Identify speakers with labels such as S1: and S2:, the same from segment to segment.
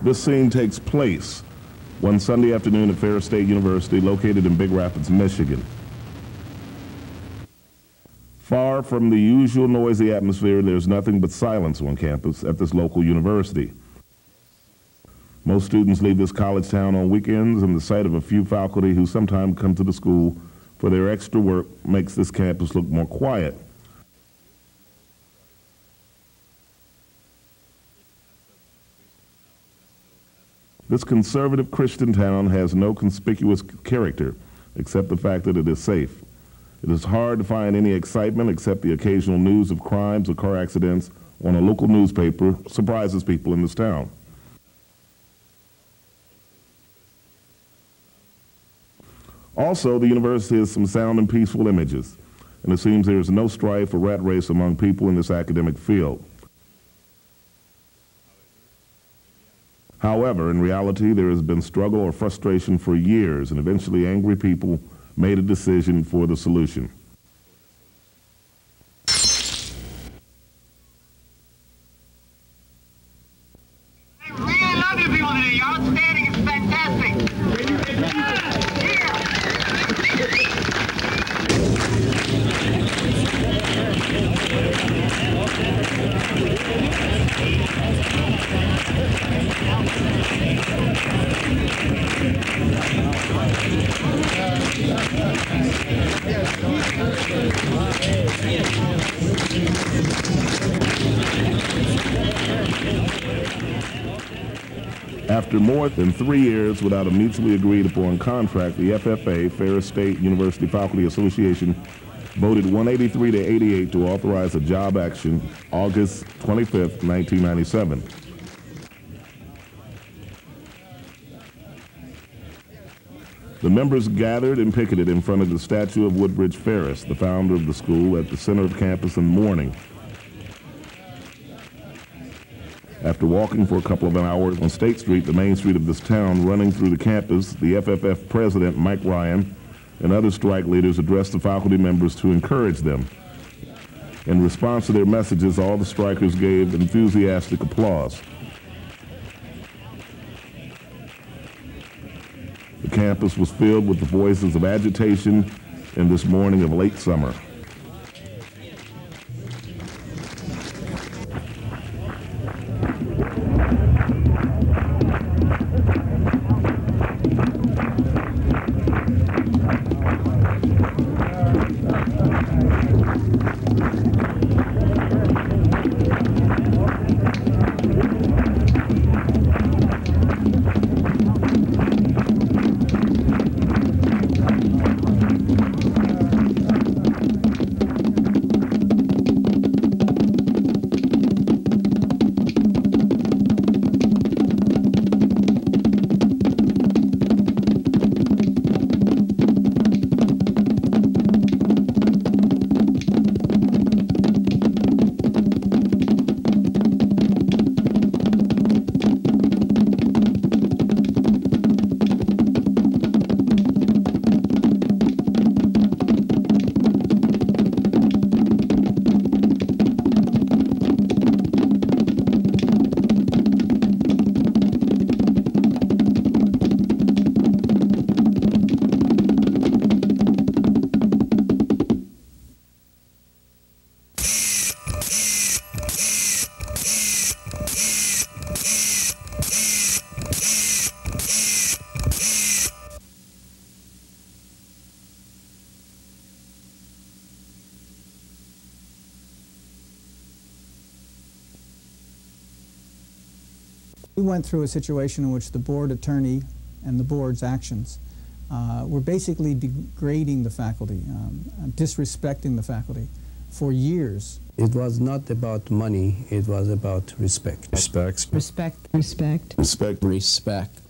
S1: This scene takes place one Sunday afternoon at Ferris State University, located in Big Rapids, Michigan. Far from the usual noisy atmosphere, there's nothing but silence on campus at this local university. Most students leave this college town on weekends, and the sight of a few faculty who sometimes come to the school for their extra work makes this campus look more quiet. This conservative Christian town has no conspicuous character except the fact that it is safe. It is hard to find any excitement except the occasional news of crimes or car accidents on a local newspaper surprises people in this town. Also, the university has some sound and peaceful images, and it seems there is no strife or rat race among people in this academic field. However, in reality, there has been struggle or frustration for years, and eventually angry people made a decision for the solution.
S2: I really love you people today. You're outstanding. It's fantastic.
S1: After more than 3 years without a mutually agreed upon contract, the FFA, Ferris State University Faculty Association, voted 183 to 88 to authorize a job action August 25, 1997. The members gathered and picketed in front of the statue of Woodbridge Ferris, the founder of the school, at the center of campus in mourning. After walking for a couple of hours on State Street, the main street of this town, running through the campus, the FFF president, Mike Ryan, and other strike leaders addressed the faculty members to encourage them. In response to their messages, all the strikers gave enthusiastic applause. The campus was filled with the voices of agitation in this morning of late summer.
S3: We went through a situation in which the board attorney and the board's actions were basically degrading the faculty, disrespecting the faculty for years.
S4: It was not about money, it was about respect.
S5: Respect.
S6: Respect. Respect.
S5: Respect. Respect.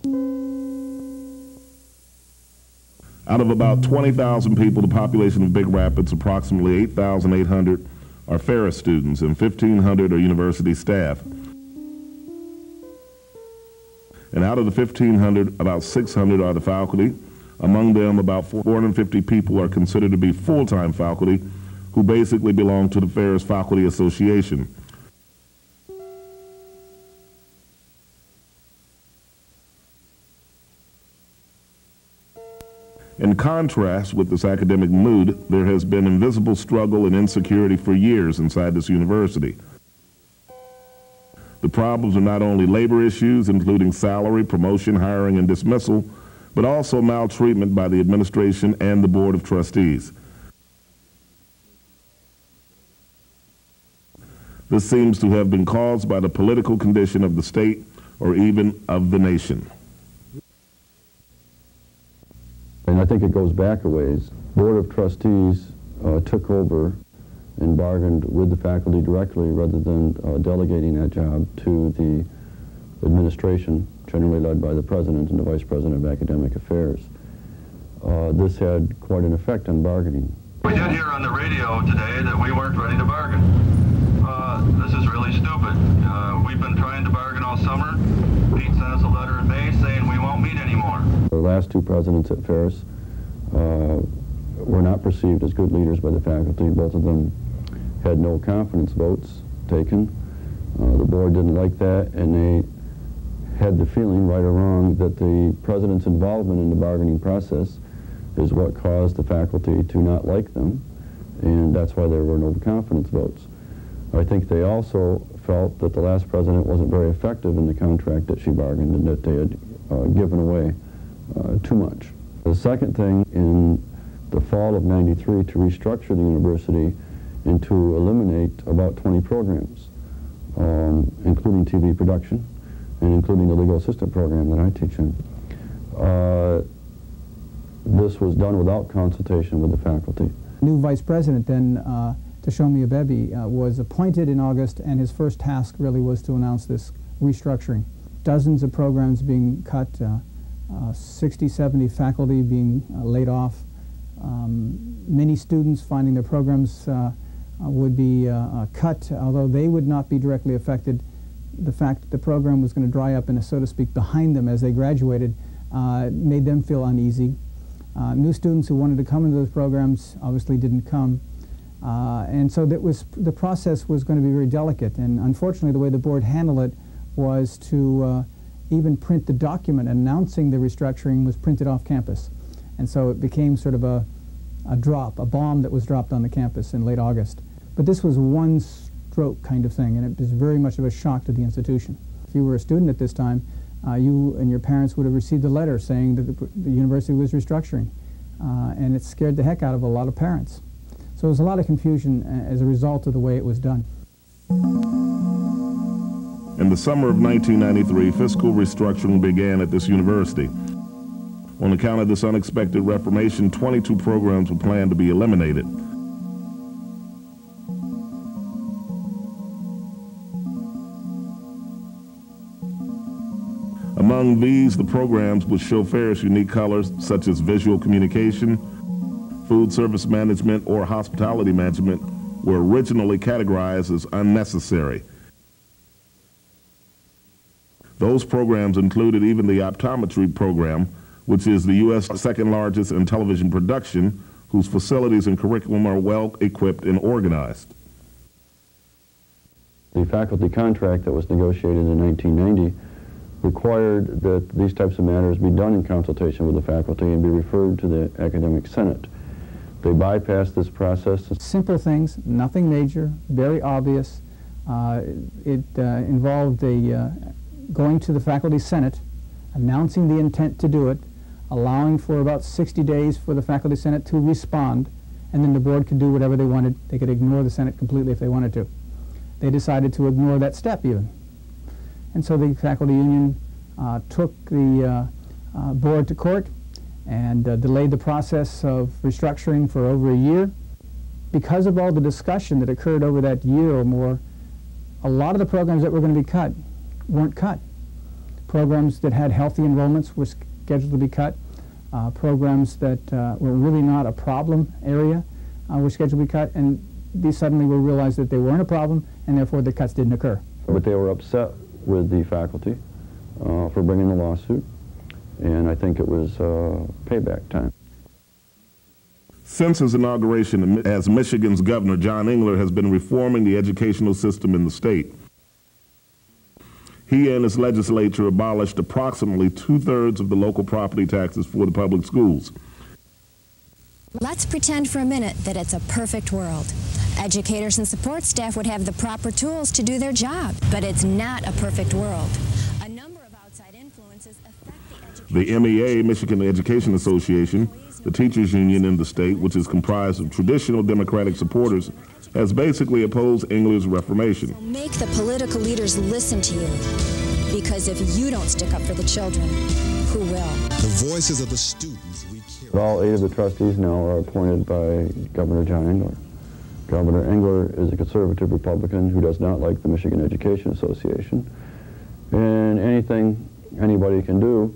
S1: Out of about 20,000 people, the population of Big Rapids, approximately 8,800 are Ferris students and 1,500 are university staff. And out of the 1,500, about 600 are the faculty. Among them, about 450 people are considered to be full-time faculty who basically belong to the Ferris Faculty Association. In contrast with this academic mood, there has been invisible struggle and insecurity for years inside this university. The problems are not only labor issues, including salary, promotion, hiring, and dismissal, but also maltreatment by the administration and the Board of Trustees. This seems to have been caused by the political condition of the state or even of the nation.
S5: And I think it goes back a ways. Board of Trustees took over and bargained with the faculty directly rather than delegating that job to the administration, generally led by the president and the vice president of academic affairs. This had quite an effect on bargaining.
S6: We did hear on the radio today that we weren't ready to bargain. This is really stupid. We've been trying to bargain all summer. Pete sent us a letter in May saying we won't meet anymore.
S5: The last two presidents at Ferris were not perceived as good leaders by the faculty. Both of them had no confidence votes taken. The board didn't like that, and they had the feeling, right or wrong, that the president's involvement in the bargaining process is what caused the faculty to not like them, and that's why there were no confidence votes. I think they also felt that the last president wasn't very effective in the contract that she bargained and that they had given away too much. The second thing, in the fall of '93, to restructure the university and to eliminate about 20 programs, including TV production and including the legal assistant program that I teach in. This was done without consultation with the faculty.
S3: New vice president then, Tashomi Abebe, was appointed in August, and his first task really was to announce this restructuring. Dozens of programs being cut, 60, 70 faculty being laid off, many students finding their programs would be cut, although they would not be directly affected. The fact that the program was going to dry up and, so to speak, behind them as they graduated made them feel uneasy. New students who wanted to come into those programs obviously didn't come. And so the process was going to be very delicate, and unfortunately the way the board handled it was to even print the document announcing the restructuring was printed off campus. And so it became sort of a bomb that was dropped on the campus in late August. But this was one stroke kind of thing, and it was very much of a shock to the institution. If you were a student at this time, you and your parents would have received a letter saying that the university was restructuring, and it scared the heck out of a lot of parents. So there was a lot of confusion as a result of the way it was done.
S1: In the summer of 1993, fiscal restructuring began at this university. On account of this unexpected reformation, 22 programs were planned to be eliminated. Among these, the programs which show Ferris unique colors, such as visual communication, food service management, or hospitality management, were originally categorized as unnecessary. Those programs included even the optometry program, which is the U.S. second largest in television production, whose facilities and curriculum are well equipped and organized.
S5: The faculty contract that was negotiated in 1990 required that these types of matters be done in consultation with the faculty and be referred to the academic senate. They bypassed this process.
S3: Simple things, nothing major, very obvious. It involved going to the faculty senate, announcing the intent to do it, allowing for about 60 days for the faculty senate to respond, and then the board could do whatever they wanted. They could ignore the senate completely if they wanted to. They decided to ignore that step even. And so the faculty union took the board to court and delayed the process of restructuring for over a year. Because of all the discussion that occurred over that year or more, a lot of the programs that were going to be cut weren't cut. Programs that had healthy enrollments were scheduled to be cut. Programs that were really not a problem area were scheduled to be cut, and these suddenly were realized that they weren't a problem, and therefore the cuts didn't occur.
S5: But they were upset with the faculty for bringing the lawsuit, and I think it was payback time.
S1: Since his inauguration as Michigan's governor, John Engler has been reforming the educational system in the state. He and his legislature abolished approximately 2/3 of the local property taxes for the public schools.
S7: Let's pretend for a minute that it's a perfect world. Educators and support staff would have the proper tools to do their job, but it's not a perfect world. A number of outside influences affect the education.
S1: The MEA, Michigan Education Association, the teachers union in the state, which is comprised of traditional Democratic supporters, has basically opposed Engler's reformation.
S7: So make the political leaders listen to you, because if you don't stick up for the children, who will?
S8: The voices of the students we care.
S5: All 8 of the trustees now are appointed by Governor John Engler. Governor Engler is a conservative Republican who does not like the Michigan Education Association, and anything anybody can do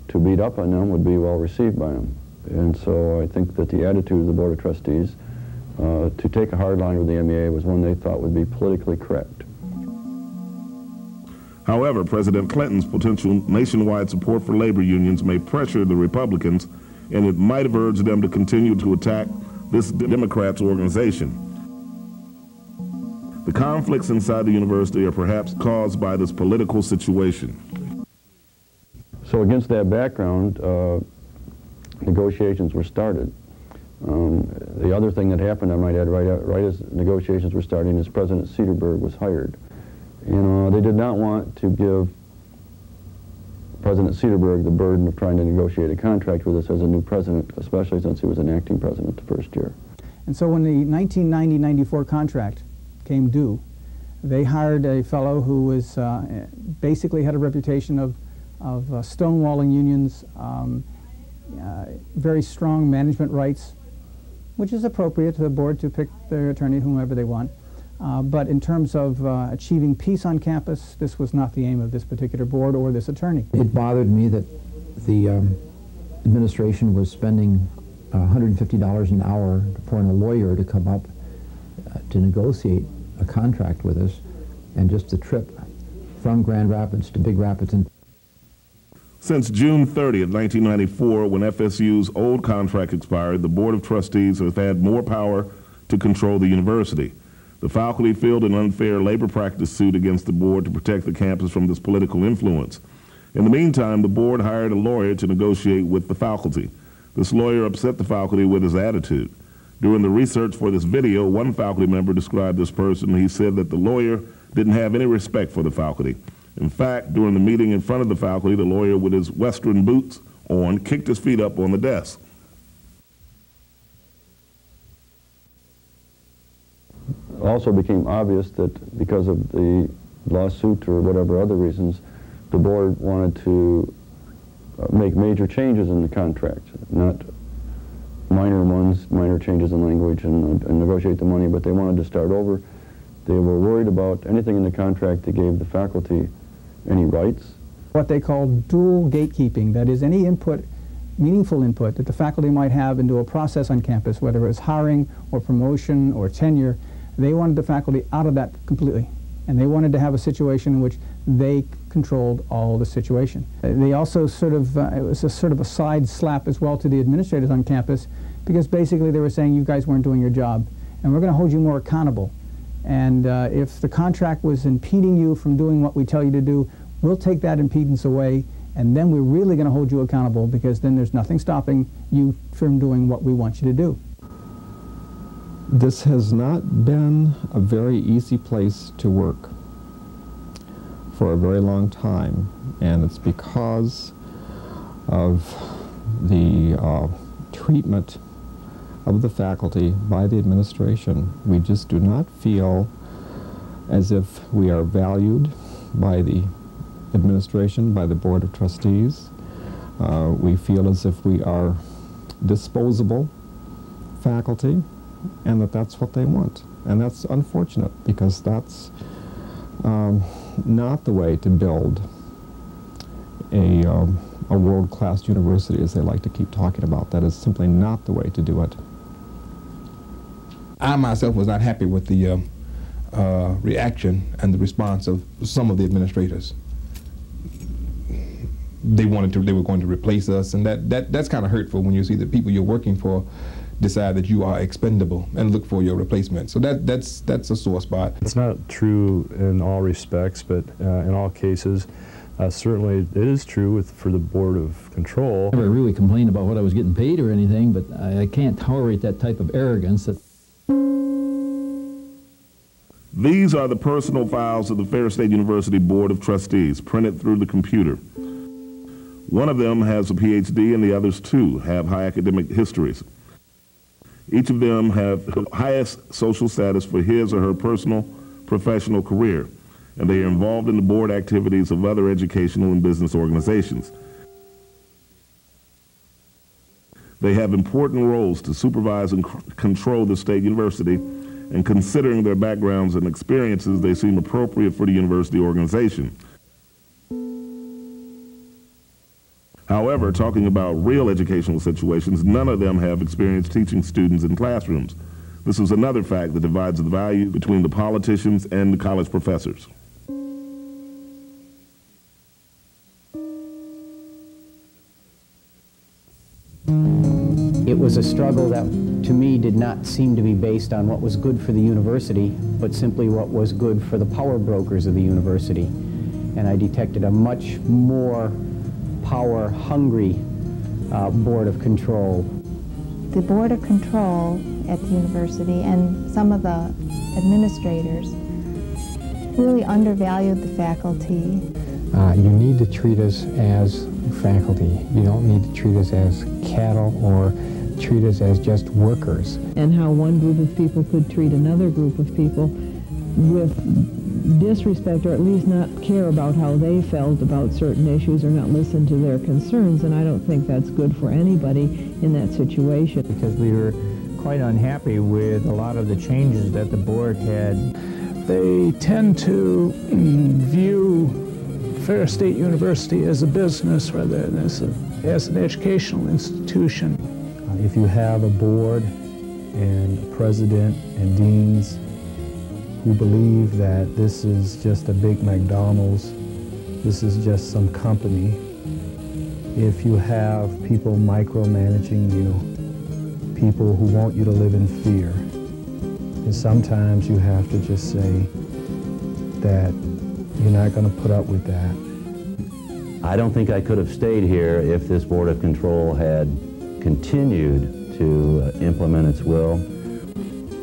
S5: to beat up on them would be well received by them. And so I think that the attitude of the Board of Trustees to take a hard line with the MEA was one they thought would be politically correct.
S1: However, President Clinton's potential nationwide support for labor unions may pressure the Republicans, and it might have urged them to continue to attack this Democrats' organization. The conflicts inside the university are perhaps caused by this political situation.
S5: So against that background, negotiations were started. The other thing that happened, I might add, right as negotiations were starting, is President Cederberg was hired. They did not want to give President Cederberg the burden of trying to negotiate a contract with us as a new president, especially since he was an acting president the first year.
S3: And so when the 1990-94 contract came due, they hired a fellow who was basically had a reputation of stonewalling unions, very strong management rights, which is appropriate to the board to pick their attorney, whomever they want. But in terms of achieving peace on campus, this was not the aim of this particular board or this attorney.
S9: It bothered me that the administration was spending $150 an hour for a lawyer to come up to negotiate a contract with us, and just the trip from Grand Rapids to Big Rapids.
S1: Since June 30th, 1994, when FSU's old contract expired, the Board of Trustees has had more power to control the university. The faculty filed an unfair labor practice suit against the board to protect the campus from this political influence. In the meantime, the board hired a lawyer to negotiate with the faculty. This lawyer upset the faculty with his attitude. During the research for this video, one faculty member described this person. He said that the lawyer didn't have any respect for the faculty. In fact, during the meeting in front of the faculty, the lawyer, with his Western boots on, kicked his feet up on the desk.
S5: Also became obvious that because of the lawsuit or whatever other reasons, the board wanted to make major changes in the contract, not minor ones, minor changes in language and negotiate the money, but they wanted to start over. They were worried about anything in the contract that gave the faculty any rights.
S3: What they call dual gatekeeping, that is any input, meaningful input that the faculty might have into a process on campus, whether it was hiring or promotion or tenure, they wanted the faculty out of that completely. And they wanted to have a situation in which they controlled all the situation. They also sort of, it was a sort of a side slap as well to the administrators on campus, because basically they were saying you guys weren't doing your job, and we're going to hold you more accountable. And if the contract was impeding you from doing what we tell you to do, we'll take that impedance away, and then we're really going to hold you accountable, because then there's nothing stopping you from doing what we want you to do.
S10: This has not been a very easy place to work for a very long time, and it's because of the treatment of the faculty by the administration. We just do not feel as if we are valued by the administration, by the Board of Trustees. We feel as if we are disposable faculty, and that's what they want. And that's unfortunate, because that's not the way to build a world-class university, as they like to keep talking about. That is simply not the way to do it.
S11: I myself was not happy with the reaction and the response of some of the administrators. They were going to replace us, and that's kind of hurtful when you see the people you're working for decide that you are expendable and look for your replacement. So that's a sore spot.
S12: It's not true in all respects, but in all cases, Certainly, it is true for the Board of Control.
S9: I never really complained about what I was getting paid or anything, but I can't tolerate that type of arrogance.
S1: These are the personal files of the Ferris State University Board of Trustees, printed through the computer. One of them has a PhD and the others two have high academic histories. Each of them have the highest social status for his or her personal, professional career, and they are involved in the board activities of other educational and business organizations. They have important roles to supervise and control the state university, and considering their backgrounds and experiences, they seem appropriate for the university organization. However, talking about real educational situations, none of them have experience teaching students in classrooms. This is another fact that divides the value between the politicians and the college professors.
S13: It was a struggle that, to me, did not seem to be based on what was good for the university, but simply what was good for the power brokers of the university. And I detected a much more power-hungry Board of Control.
S14: The Board of Control at the university and some of the administrators really undervalued the faculty.
S15: You need to treat us as faculty. You don't need to treat us as cattle or treat us as just workers.
S16: And how one group of people could treat another group of people with disrespect, or at least not care about how they felt about certain issues or not listen to their concerns, and I don't think that's good for anybody in that situation.
S17: Because we were quite unhappy with a lot of the changes that the board had.
S18: They tend to view Ferris State University as a business rather than as an educational institution.
S19: If you have a board and a president and deans who believe that this is just a big McDonald's, this is just some company, if you have people micromanaging you, people who want you to live in fear, then sometimes you have to just say that you're not going to put up with that.
S5: I don't think I could have stayed here if this Board of Control had continued to implement its will.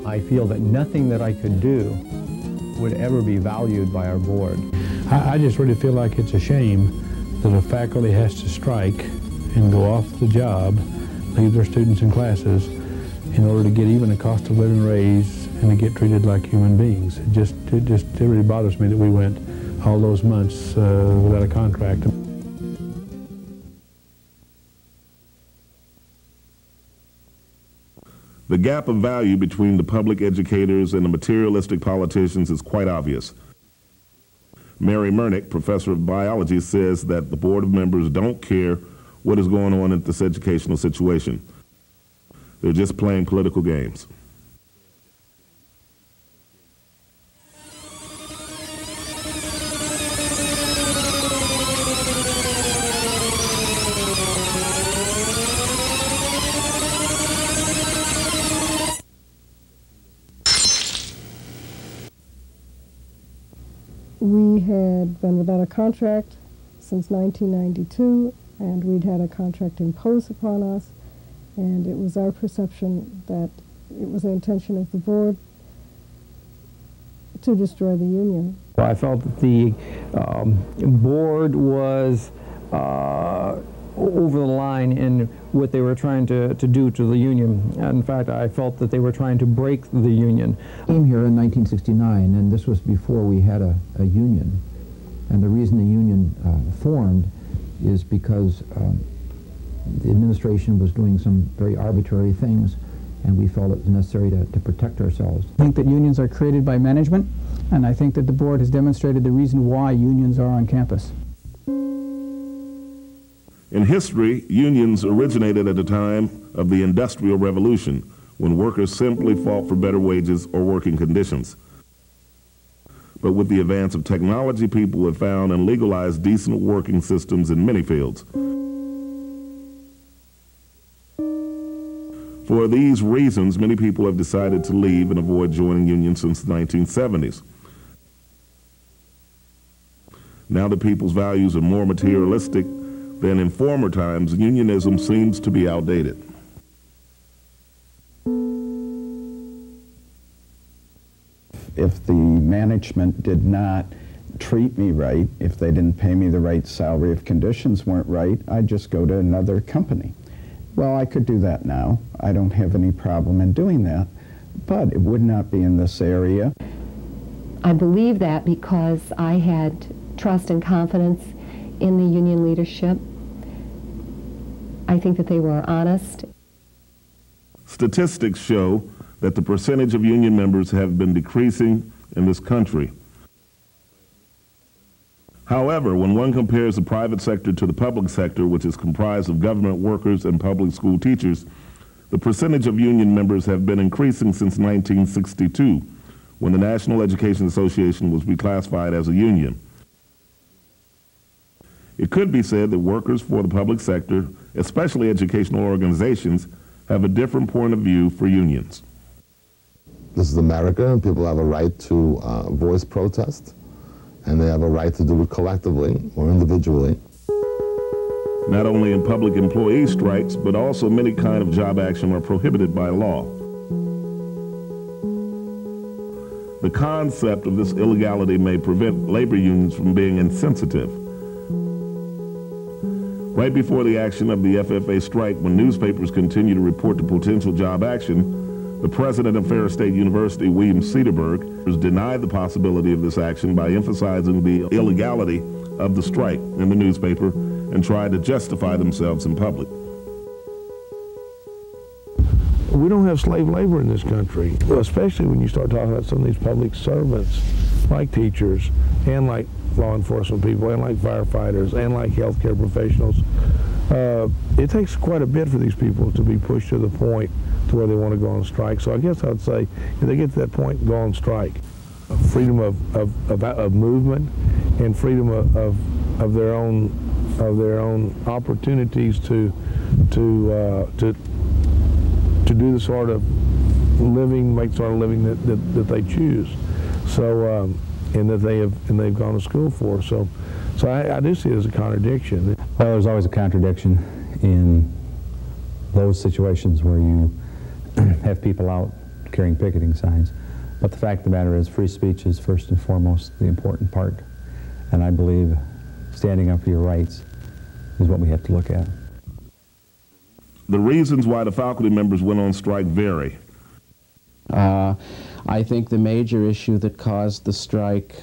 S20: I feel that nothing that I could do would ever be valued by our board.
S21: I just really feel like it's a shame that a faculty has to strike and go off the job, leave their students in classes, in order to get even a cost of living raise and to get treated like human beings. It really bothers me that we went all those months without a contract.
S1: The gap of value between the public educators and the materialistic politicians is quite obvious. Mary Mernick, professor of biology, says that the board of members don't care what is going on in this educational situation. They're just playing political games.
S22: We had been without a contract since 1992, and we'd had a contract imposed upon us, and it was our perception that it was the intention of the board to destroy the union.
S23: I felt that the board was over the line in what they were trying to do to the union. In fact, I felt that they were trying to break the union.
S9: I came here in 1969, and this was before we had a union. And the reason the union formed is because the administration was doing some very arbitrary things, and we felt it was necessary to protect ourselves.
S3: I think that unions are created by management, and I think that the board has demonstrated the reason why unions are on campus.
S1: In history, unions originated at the time of the Industrial Revolution, when workers simply fought for better wages or working conditions. But with the advance of technology, people have found and legalized decent working systems in many fields. For these reasons, many people have decided to leave and avoid joining unions since the 1970s. Now that people's values are more materialistic than in former times, unionism seems to be outdated.
S2: If the management did not treat me right, if they didn't pay me the right salary, if conditions weren't right, I'd just go to another company. Well, I could do that now. I don't have any problem in doing that, but it would not be in this area.
S4: I believe that because I had trust and confidence in the union leadership. I think that they were honest.
S1: Statistics show that the percentage of union members have been decreasing in this country. However, when one compares the private sector to the public sector, which is comprised of government workers and public school teachers, the percentage of union members have been increasing since 1962, when the National Education Association was reclassified as a union. It could be said that workers for the public sector, especially educational organizations, have a different point of view for unions.
S6: This is America, and people have a right to voice protest, and they have a right to do it collectively or individually.
S1: Not only in public employee strikes, but also many kinds of job action are prohibited by law. The concept of this illegality may prevent labor unions from being insensitive. Right before the action of the FFA strike, when newspapers continue to report the potential job action, the president of Ferris State University, William Cedarberg, has denied the possibility of this action by emphasizing the illegality of the strike in the newspaper and tried to justify themselves in public.
S21: We don't have slave labor in this country, especially when you start talking about some of these public servants, like teachers, and like law enforcement people, and like firefighters, and like healthcare professionals. It takes quite a bit for these people to be pushed to the point to where they want to go on strike. So I guess I would say, if they get to that point, go on strike. Freedom of movement and freedom of their own opportunities to do the sort of living, make the sort of living that they choose. So and that they've gone to school for. So I do see it as a contradiction.
S5: Well, there's always a contradiction in those situations where you have people out carrying picketing signs. But the fact of the matter is, free speech is first and foremost the important part. And I believe standing up for your rights is what we have to look at.
S1: The reasons why the faculty members went on strike vary.
S24: I think the major issue that caused the strike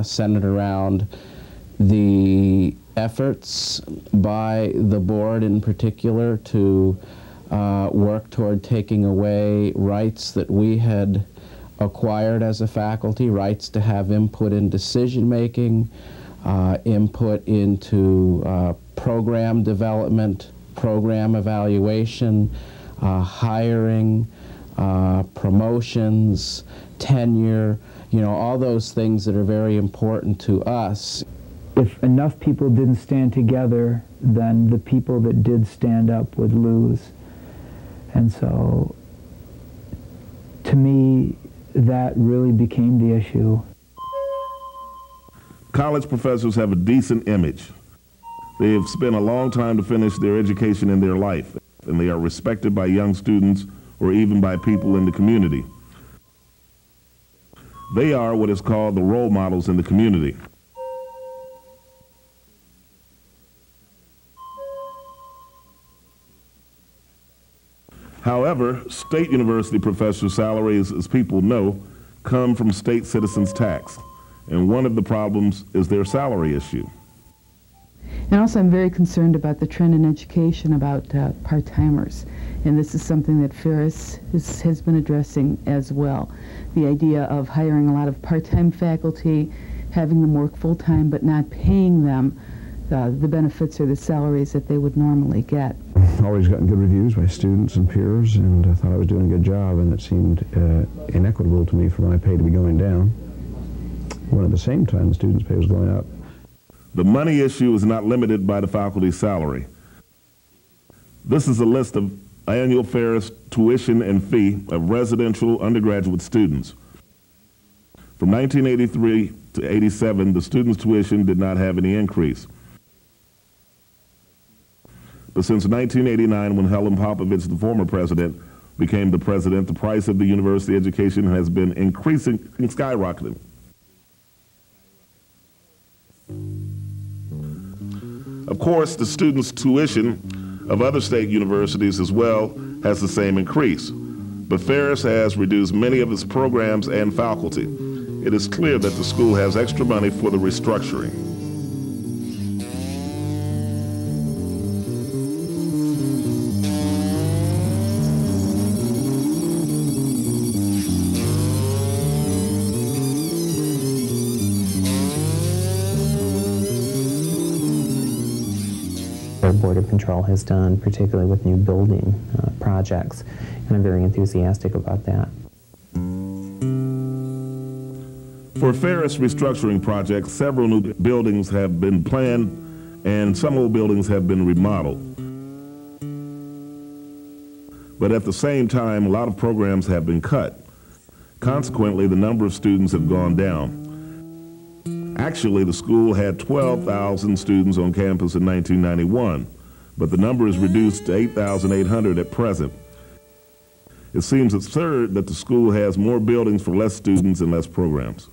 S24: centered around the efforts by the board in particular to work toward taking away rights that we had acquired as a faculty, rights to have input in decision-making, input into program development, program evaluation, hiring, promotions, tenure, you know, all those things that are very important to us.
S23: If enough people didn't stand together, then the people that did stand up would lose. And so, to me, that really became the issue.
S1: College professors have a decent image. They have spent a long time to finish their education in their life, and they are respected by young students or even by people in the community. They are what is called the role models in the community. However, state university professor salaries, as people know, come from state citizens' tax, and one of the problems is their salary issue.
S25: And also I'm very concerned about the trend in education about part-timers, and this is something that Ferris has been addressing as well. The idea of hiring a lot of part-time faculty, having them work full-time but not paying them the benefits or the salaries that they would normally get.
S5: Always gotten good reviews by students and peers, and I thought I was doing a good job, and it seemed inequitable to me for my pay to be going down, when at the same time the students' pay was going up.
S1: The money issue is not limited by the faculty's salary. This is a list of annual Ferris tuition and fee of residential undergraduate students. From 1983 to to 87, the students' tuition did not have any increase. But since 1989, when Helen Popovich, the former president, became the president, the price of the university education has been increasing and skyrocketing. Of course, the students' tuition of other state universities as well has the same increase. But Ferris has reduced many of its programs and faculty. It is clear that the school has extra money for the restructuring.
S7: Our Board of Control has done, particularly with new building projects, and I'm very enthusiastic about that.
S1: For Ferris restructuring projects, several new buildings have been planned and some old buildings have been remodeled. But at the same time, a lot of programs have been cut. Consequently, the number of students have gone down. Actually, the school had 12,000 students on campus in 1991, but the number is reduced to 8,800 at present. It seems absurd that the school has more buildings for less students and less programs.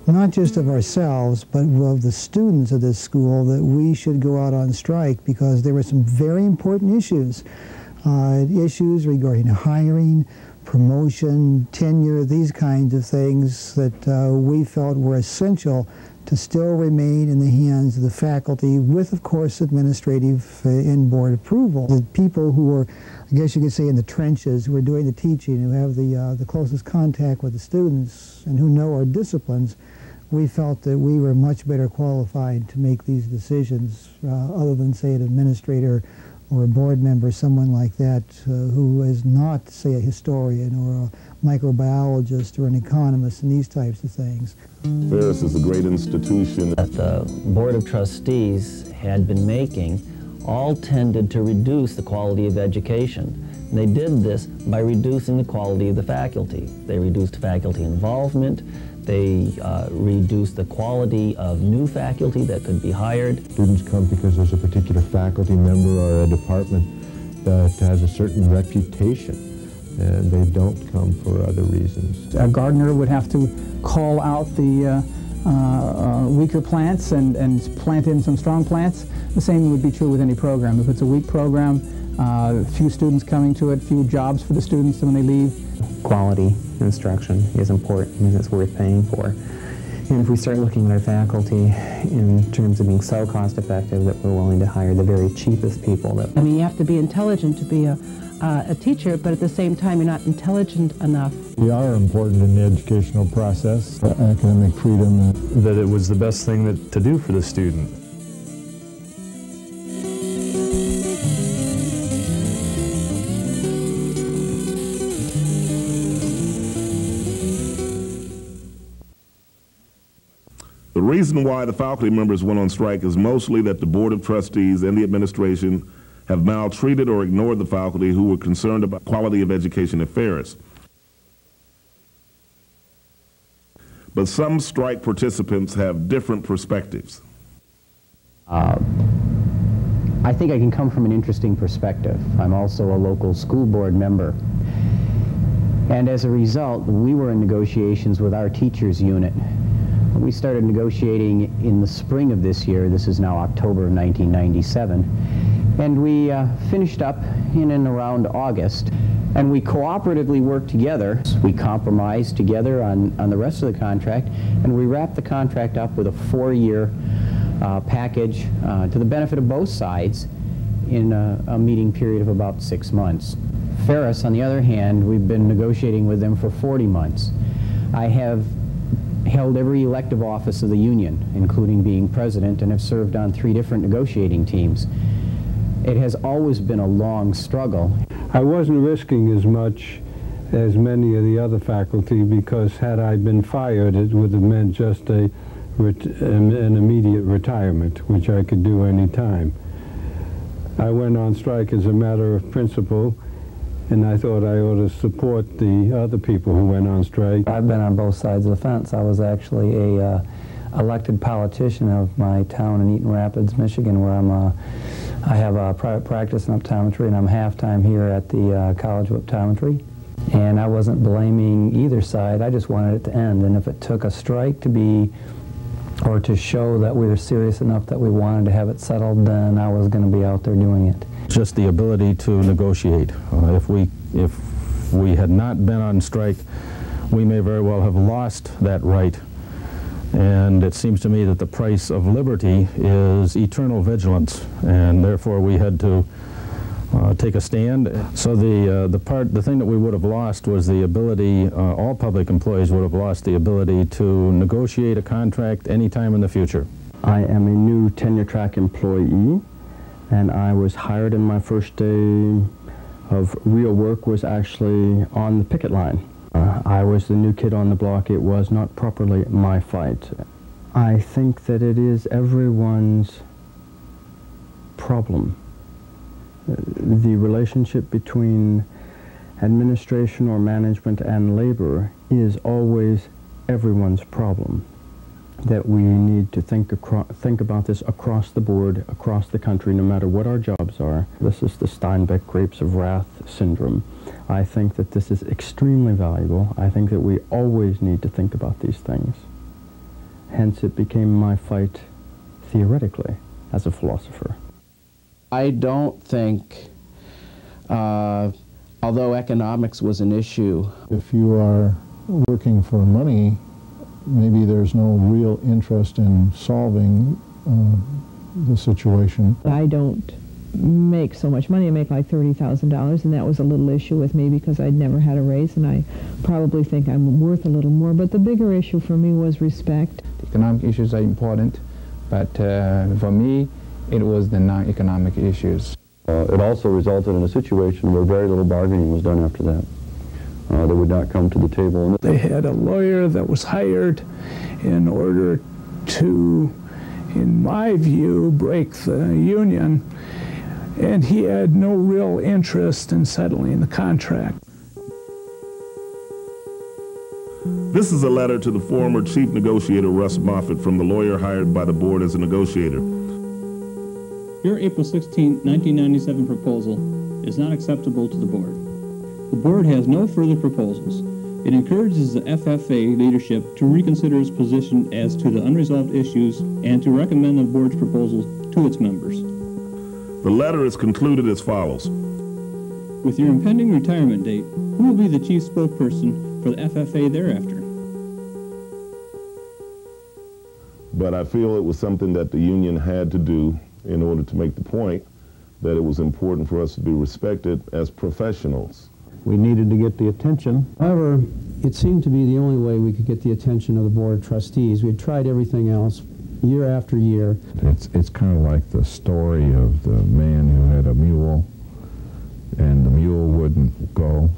S8: Not just of ourselves, but of the students of this school, that we should go out on strike because there were some very important issues. Issues regarding hiring, promotion, tenure, these kinds of things that we felt were essential to still remain in the hands of the faculty with, of course, administrative and board approval. The people who were, I guess you could say, in the trenches, who are doing the teaching, who have the closest contact with the students and who know our disciplines, we felt that we were much better qualified to make these decisions other than, say, an administrator or a board member, someone like that who is not, say, a historian or a microbiologist or an economist and these types of things.
S1: Ferris is a great institution.
S10: That the Board of Trustees had been making all tended to reduce the quality of education. And they did this by reducing the quality of the faculty. They reduced faculty involvement. They reduced the quality of new faculty that could be hired.
S11: Students come because there's a particular faculty member or a department that has a certain reputation, and they don't come for other reasons.
S3: A gardener would have to call out the weaker plants and plant in some strong plants. The same would be true with any program. If it's a weak program, few students coming to it, few jobs for the students when they leave.
S7: Quality instruction is important and it's worth paying for. And if we start looking at our faculty in terms of being so cost effective that we're willing to hire the very cheapest people.
S12: I mean, you have to be intelligent to be a teacher, but at the same time you're not intelligent enough.
S21: We are important in the educational process. Academic freedom.
S19: That it was the best thing to do for the student.
S1: The reason why the faculty members went on strike is mostly that the Board of Trustees and the administration have maltreated or ignored the faculty who were concerned about quality of education at Ferris. But some strike participants have different perspectives.
S13: I think I can come from an interesting perspective. I'm also a local school board member. And as a result, we were in negotiations with our teachers unit. We started negotiating in the spring of this year. This is now October of 1997. And we finished up in and around August. And we cooperatively worked together. We compromised together on the rest of the contract. And we wrapped the contract up with a 4-year package to the benefit of both sides in a meeting period of about 6 months. Ferris, on the other hand, we've been negotiating with them for 40 months. I have held every elective office of the union, including being president, and have served on 3 different negotiating teams. It has always been a long struggle.
S21: I wasn't risking as much as many of the other faculty because had I been fired, it would have meant just a
S11: an immediate retirement, which I could do any time. I went on strike as a matter of principle, and I thought I ought to support the other people who went on strike.
S7: I've been on both sides of the fence. I was actually a elected politician of my town in Eaton Rapids, Michigan, where I have a private practice in optometry, and I'm half-time here at the College of Optometry. And I wasn't blaming either side. I just wanted it to end. And if it took a strike to be, or to show that we were serious enough that we wanted to have it settled, then I was going to be out there doing it.
S14: Just the ability to negotiate. If we had not been on strike, we may very well have lost that right. And it seems to me that the price of liberty is eternal vigilance, and therefore we had to take a stand. So the thing that we would have lost was the ability, all public employees would have lost the ability to negotiate a contract any time in the future.
S15: I am a new tenure-track employee, and I was hired, and my first day of real work was actually on the picket line. I was the new kid on the block. It was not properly my fight. I think that it is everyone's problem. The relationship between administration or management and labor is always everyone's problem. That we need to think about this across the board, across the country, no matter what our jobs are. This is the Steinbeck Grapes of Wrath syndrome. I think that this is extremely valuable. I think that we always need to think about these things. Hence, it became my fight theoretically as a philosopher.
S24: I don't think, although economics was an issue.
S16: If you are working for money, maybe there's no real interest in solving the situation.
S17: I don't make so much money. I make like $30,000, and that was a little issue with me because I'd never had a raise, and I probably think I'm worth a little more. But the bigger issue for me was respect.
S18: The economic issues are important, but for me, it was the non-economic issues.
S5: It also resulted in a situation where very little bargaining was done after that. They would not come to the table.
S21: They had a lawyer that was hired in order to, in my view, break the union, and he had no real interest in settling the contract.
S1: This is a letter to the former chief negotiator, Russ Moffett, from the lawyer hired by the board as a negotiator.
S26: Your April 16, 1997 proposal is not acceptable to the board. The board has no further proposals. It encourages the FFA leadership to reconsider its position as to the unresolved issues and to recommend the board's proposal to its members.
S1: The letter is concluded as follows.
S26: With your impending retirement date, who will be the chief spokesperson for the FFA thereafter?
S1: But I feel it was something that the union had to do in order to make the point that it was important for us to be respected as professionals.
S27: We needed to get the attention. However, it seemed to be the only way we could get the attention of the Board of Trustees. We had tried everything else year after year.
S28: It's kind of like the story of the man who had a mule, and the mule wouldn't go.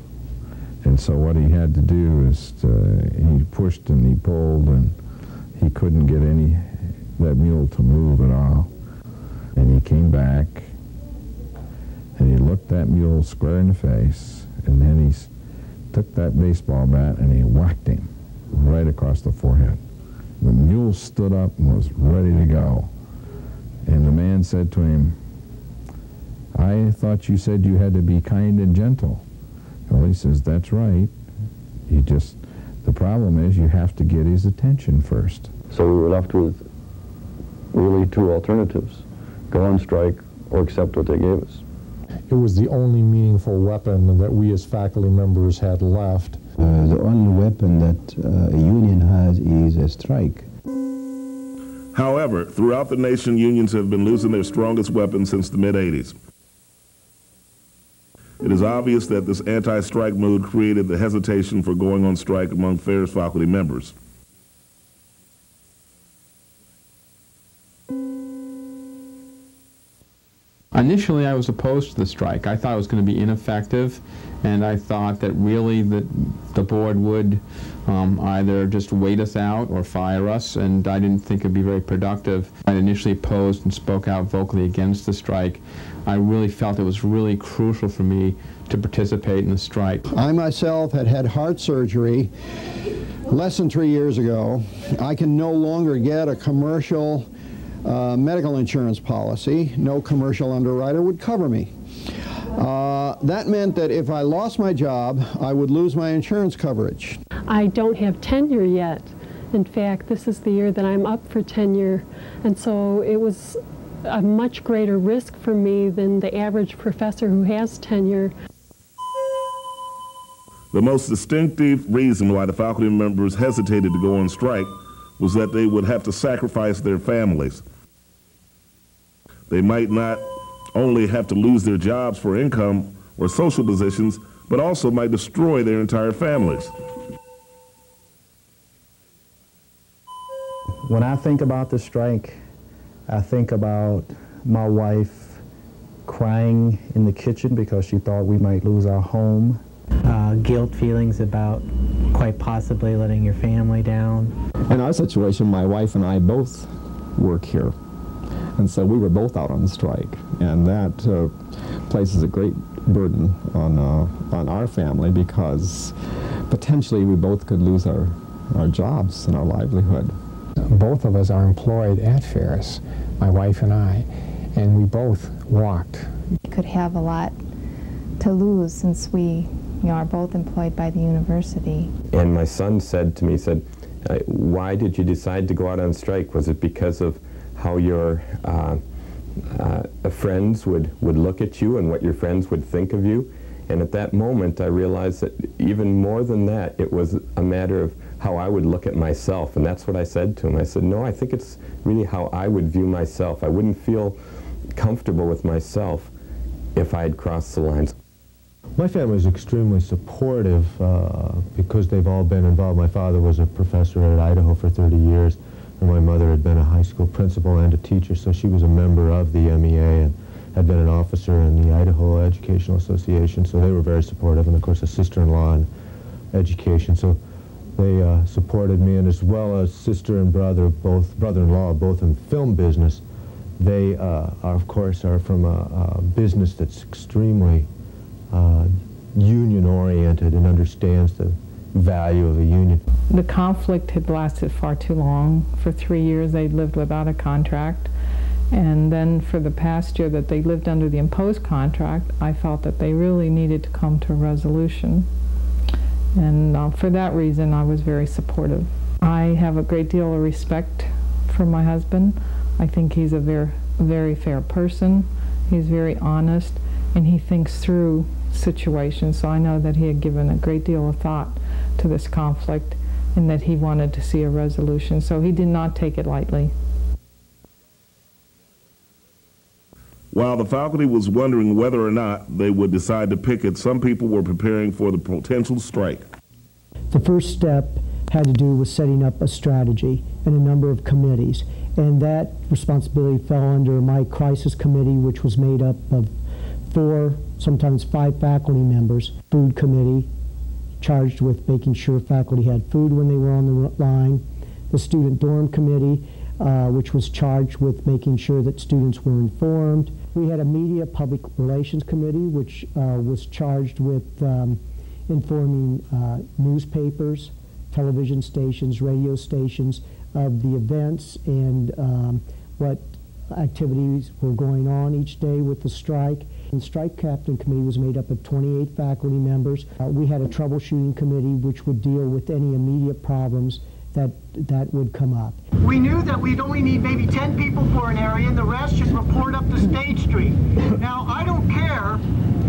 S28: And so what he had to do is he pushed and he pulled, and he couldn't get that mule to move at all. And he came back, and he looked that mule square in the face, and then he took that baseball bat and he whacked him right across the forehead. The mule stood up and was ready to go. And the man said to him, "I thought you said you had to be kind and gentle." Well, he says, "That's right. The problem is you have to get his attention first."
S5: So we were left with really two alternatives: go on strike or accept what they gave us.
S21: It was the only meaningful weapon that we as faculty members had left.
S29: The only weapon that a union has is a strike.
S1: However, throughout the nation, unions have been losing their strongest weapon since the mid-'80s. It is obvious that this anti-strike mood created the hesitation for going on strike among Ferris faculty members.
S18: Initially, I was opposed to the strike. I thought it was going to be ineffective, and I thought that really the board would either just wait us out or fire us, and I didn't think it would be very productive. I initially opposed and spoke out vocally against the strike. I really felt it was really crucial for me to participate in the strike.
S2: I myself had had heart surgery less than 3 years ago. I can no longer get a commercial medical insurance policy. No commercial underwriter would cover me. That meant that if I lost my job, I would lose my insurance coverage.
S4: I don't have tenure yet. In fact, this is the year that I'm up for tenure, and so it was a much greater risk for me than the average professor who has tenure.
S1: The most distinctive reason why the faculty members hesitated to go on strike was that they would have to sacrifice their families. They might not only have to lose their jobs for income or social positions, but also might destroy their entire families.
S19: When I think about the strike, I think about my wife crying in the kitchen because she thought we might lose our home.
S6: Guilt feelings about quite possibly letting your family down.
S8: In our situation, my wife and I both work here, and so we were both out on strike, and that places a great burden on our family because potentially we both could lose our jobs and our livelihood.
S9: Both of us are employed at Ferris, my wife and I, and we both walked.
S20: We could have a lot to lose since we are both employed by the university.
S22: And my son said to me, why did you decide to go out on strike? Was it because of how your friends would look at you and what your friends would think of you? And at that moment I realized that even more than that, it was a matter of how I would look at myself. And that's what I said to him. I said, no, I think it's really how I would view myself. I wouldn't feel comfortable with myself if I had crossed the lines.
S23: My family is extremely supportive because they've all been involved. My father was a professor at Idaho for 30 years, and my mother had been a high school principal and a teacher, so she was a member of the MEA and had been an officer in the Idaho Educational Association, so they were very supportive, and of course a sister-in-law in education, so they supported me, and as well as sister and brother, brother-in-law, both in the film business. They of course are from a business that's extremely union-oriented and understands the value of a union.
S17: The conflict had lasted far too long. For 3 years they'd lived without a contract, and then for the past year that they lived under the imposed contract, I felt that they really needed to come to a resolution, and for that reason I was very supportive. I have a great deal of respect for my husband. I think he's a very fair person. He's very honest, and he thinks through situations, so I know that he had given a great deal of thought to this conflict and that he wanted to see a resolution, so he did not take it lightly.
S1: While the faculty was wondering whether or not they would decide to picket, some people were preparing for the potential strike.
S25: The first step had to do with setting up a strategy and a number of committees, and that responsibility fell under my crisis committee, which was made up of 4, sometimes 5 faculty members. Food committee, charged with making sure faculty had food when they were on the line. The student dorm committee, which was charged with making sure that students were informed. We had a media public relations committee, which was charged with informing newspapers, television stations, radio stations of the events and what activities were going on each day with the strike. The strike captain committee was made up of 28 faculty members. We had a troubleshooting committee which would deal with any immediate problems that would come up.
S30: We knew that we'd only need maybe 10 people for an area and the rest should report up the State Street. Now, I don't care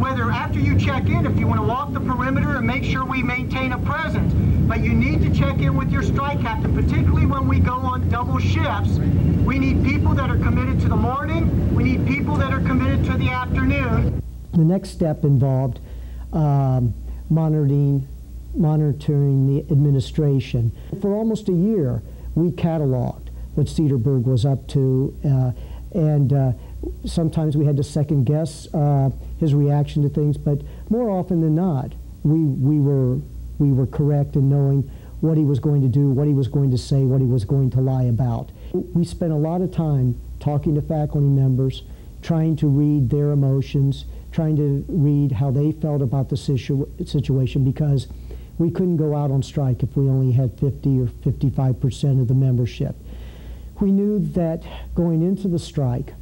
S30: whether after you check in, if you want to walk the perimeter and make sure we maintain a presence, but you need to check in with your strike captain, particularly when we go on double shifts. We need people that are committed to the morning, we need people that are committed to the afternoon.
S25: The next step involved monitoring the administration. For almost a year, we cataloged what Cedarburg was up to, and sometimes we had to second guess his reaction to things, but more often than not, we were correct in knowing what he was going to do, what he was going to say, what he was going to lie about. We spent a lot of time talking to faculty members, trying to read their emotions, trying to read how they felt about the situation, because we couldn't go out on strike if we only had 50 or 55% of the membership. We knew that going into the strike,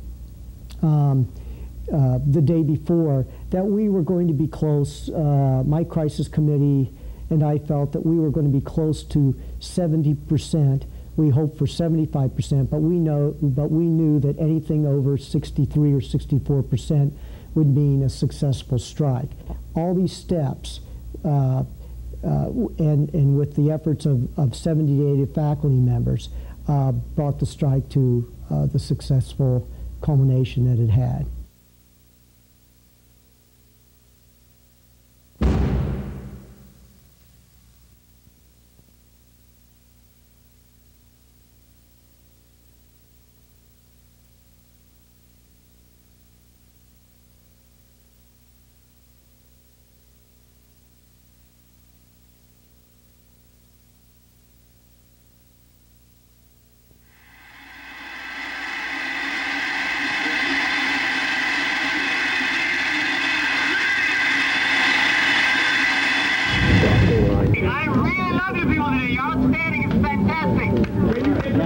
S25: the day before, that we were going to be close. My crisis committee and I felt that we were going to be close to 70%. We hoped for 75%, but we knew that anything over 63 or 64% would mean a successful strike. All these steps, and with the efforts of 70 to 80 faculty members, brought the strike to the successful culmination that it had.
S30: I really love you people today. You're outstanding. It's fantastic. Here.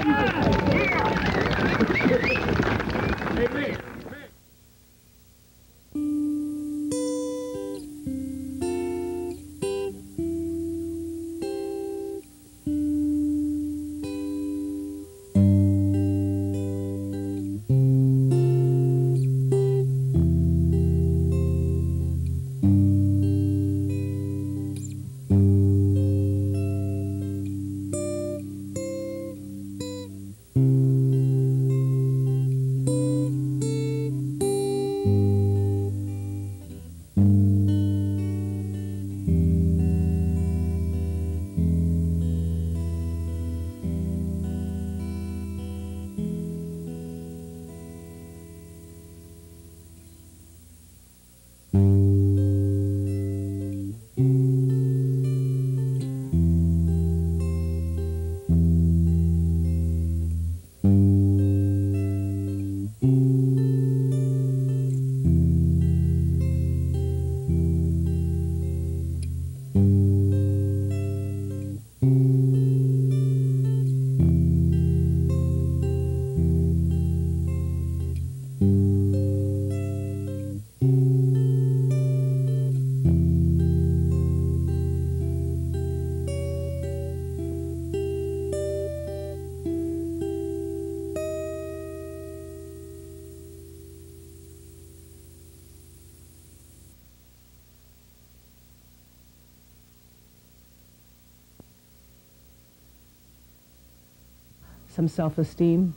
S3: Some self-esteem,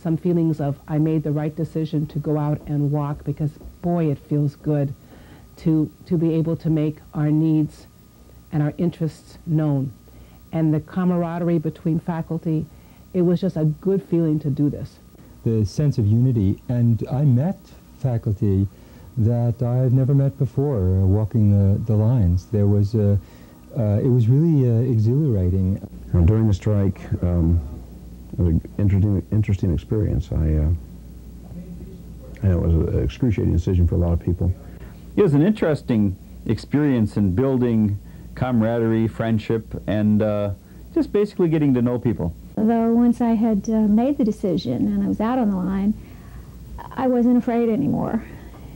S3: some feelings of I made the right decision to go out and walk, because boy, it feels good to be able to make our needs and our interests known. And the camaraderie between faculty, it was just a good feeling to do this.
S7: The sense of unity, and I met faculty that I had never met before walking the lines. There was it was really exhilarating.
S5: During the strike, it was an interesting experience. I know it was an excruciating decision for a lot of people.
S10: It was an interesting experience in building camaraderie, friendship, and just basically getting to know people.
S11: Though once I had made the decision and I was out on the line, I wasn't afraid anymore,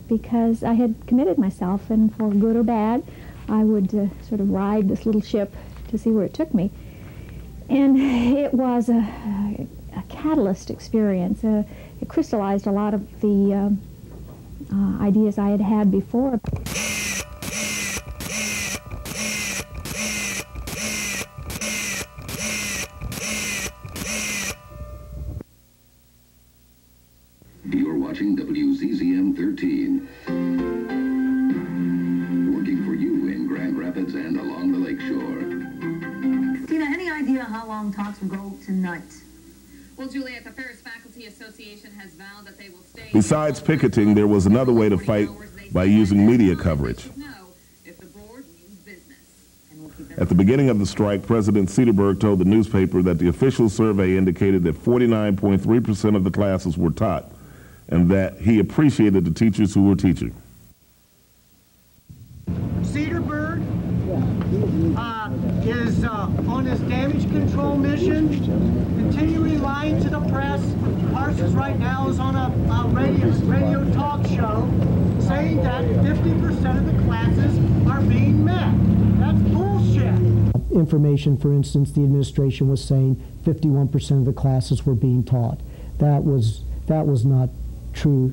S11: because I had committed myself, and for good or bad, I would sort of ride this little ship to see where it took me. And it was a catalyst experience. It crystallized a lot of the ideas I had had before.
S12: You're watching WZZM 13. Working for you in Grand Rapids and along the lakeshore.
S13: Tina, any idea how long talks will go tonight? Well, Juliet, the Ferris Faculty Association has vowed that they will stay.
S1: Besides picketing, there was another way to fight by using media coverage. At the beginning of the strike, President Cederberg told the newspaper that the official survey indicated that 49.3% of the classes were taught, and that he appreciated the teachers who were teaching.
S30: Cederberg is on his damage control mission, continually lying to the press. Parsons right now is on a radio talk show saying that 50% of the classes are being met. That's bullshit.
S25: Information, for instance, the administration was saying 51% of the classes were being taught. That was not true,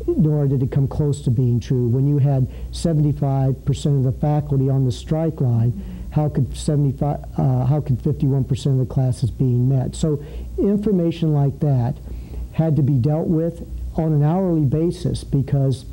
S25: nor did it come close to being true. When you had 75% of the faculty on the strike line, how could 51% of the classes being met? So information like that had to be dealt with on an hourly basis, because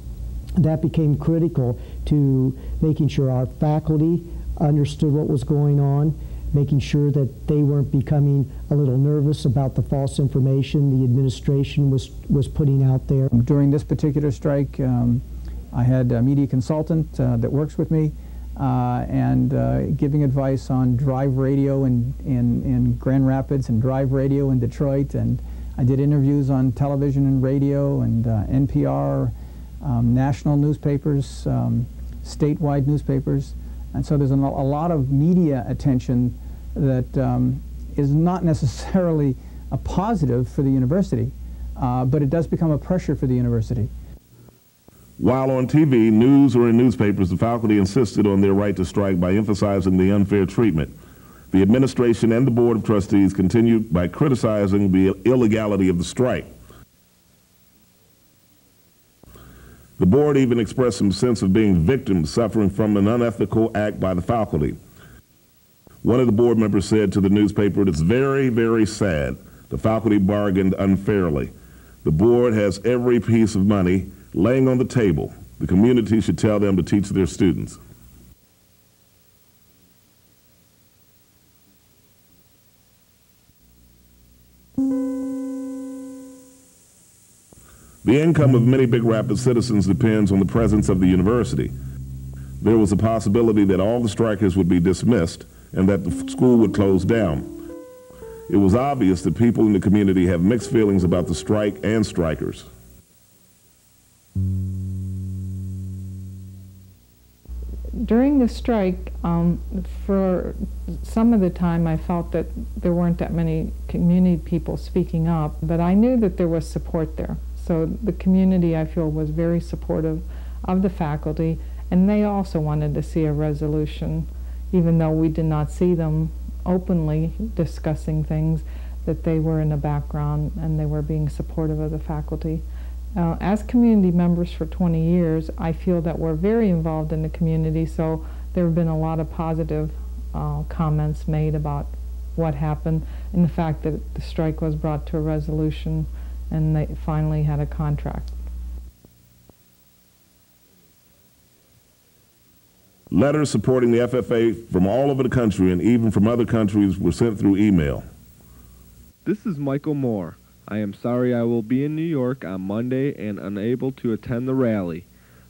S25: that became critical to making sure our faculty understood what was going on, making sure that they weren't becoming a little nervous about the false information the administration was putting out there.
S14: During this particular strike, I had a media consultant that works with me and giving advice on drive radio in Grand Rapids and drive radio in Detroit, and I did interviews on television and radio and NPR, national newspapers, statewide newspapers. And so there's a lot of media attention that is not necessarily a positive for the university, but it does become a pressure for the university.
S1: While on TV, news, or in newspapers, the faculty insisted on their right to strike by emphasizing the unfair treatment. The administration and the Board of Trustees continued by criticizing the illegality of the strike. The board even expressed some sense of being victims suffering from an unethical act by the faculty. One of the board members said to the newspaper, "It's very, very sad. The faculty bargained unfairly. The board has every piece of money laying on the table. The community should tell them to teach their students." The income of many Big Rapids citizens depends on the presence of the university. There was a possibility that all the strikers would be dismissed and that the school would close down. It was obvious that people in the community have mixed feelings about the strike and strikers.
S17: During the strike, for some of the time I felt that there weren't that many community people speaking up, but I knew that there was support there. So the community, I feel, was very supportive of the faculty, and they also wanted to see a resolution, even though we did not see them openly discussing things, that they were in the background and they were being supportive of the faculty. As community members for 20 years, I feel that we're very involved in the community, so there have been a lot of positive comments made about what happened and the fact that the strike was brought to a resolution and they finally had a contract.
S1: Letters supporting the FFA from all over the country and even from other countries were sent through email.
S15: This is Michael Moore. I am sorry I will be in New York on Monday and unable to attend the rally.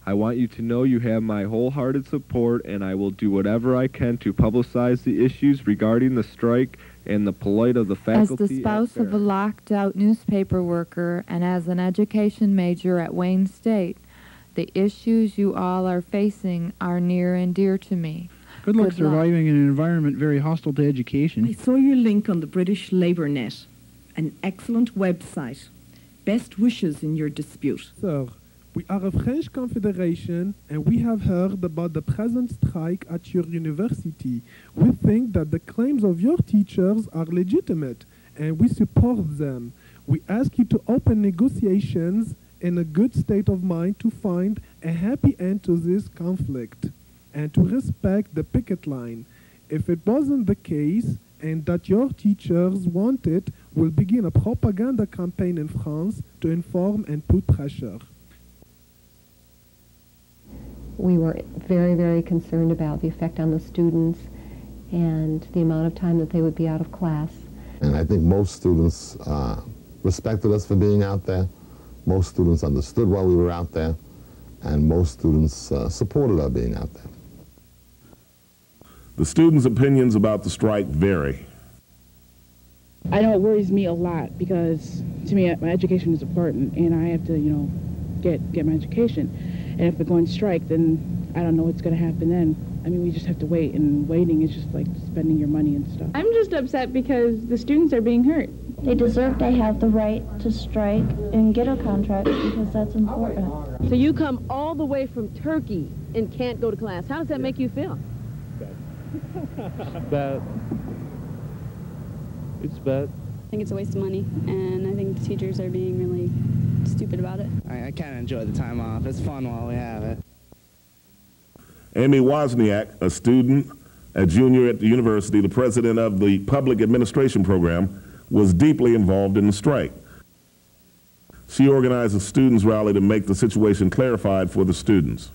S15: I want you to know you have my wholehearted support, and I will do whatever I can to publicize the issues regarding the strike and the plight of the faculty.
S16: As the spouse of a locked-out newspaper worker and as an education major at Wayne State, the issues you all are facing are near and dear to me.
S21: Good luck surviving in an environment very hostile to education.
S24: I saw your link on the British Labour Net. An excellent website. Best wishes in your dispute.
S26: Sir, we are a French confederation and we have heard about the present strike at your university. We think that the claims of your teachers are legitimate and we support them. We ask you to open negotiations in a good state of mind to find a happy end to this conflict and to respect the picket line. If it wasn't the case, and that your teachers want it, will begin a propaganda campaign in France to inform and put pressure.
S27: We were very, very concerned about the effect on the students and the amount of time that they would be out of class.
S2: And I think most students respected us for being out there. Most students understood why we were out there. And most students supported our being out there.
S1: The students' opinions about the strike vary.
S4: I know it worries me a lot because to me my education is important and I have to, you know, get my education. And if we're going to strike, then I don't know what's going to happen then. I mean, we just have to wait, and waiting is just like spending your money and stuff.
S6: I'm just upset because the students are being hurt.
S8: They deserve to have the right to strike and get a contract because that's important.
S9: So you come all the way from Turkey and can't go to class. How does that make you feel?
S18: Bad. It's bad.
S19: I think it's a waste of money, and I think the teachers are being really stupid about it.
S20: I kind of enjoy the time off. It's fun while we have it.
S1: Amy Wozniak, a student, a junior at the university, the president of the public administration program, was deeply involved in the strike. She organized a students' rally to make the situation clarified for the students.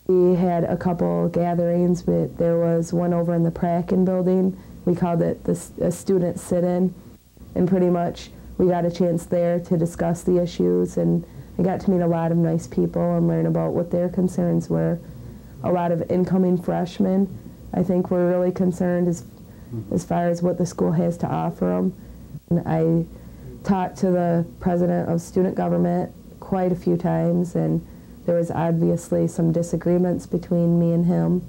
S28: We had a couple gatherings, but there was one over in the Pracken building. We called it a student sit-in, and pretty much we got a chance there to discuss the issues, and I got to meet a lot of nice people and learn about what their concerns were. A lot of incoming freshmen, I think, were really concerned as far as what the school has to offer them. And I talked to the president of student government quite a few times, and there was obviously some disagreements between me and him.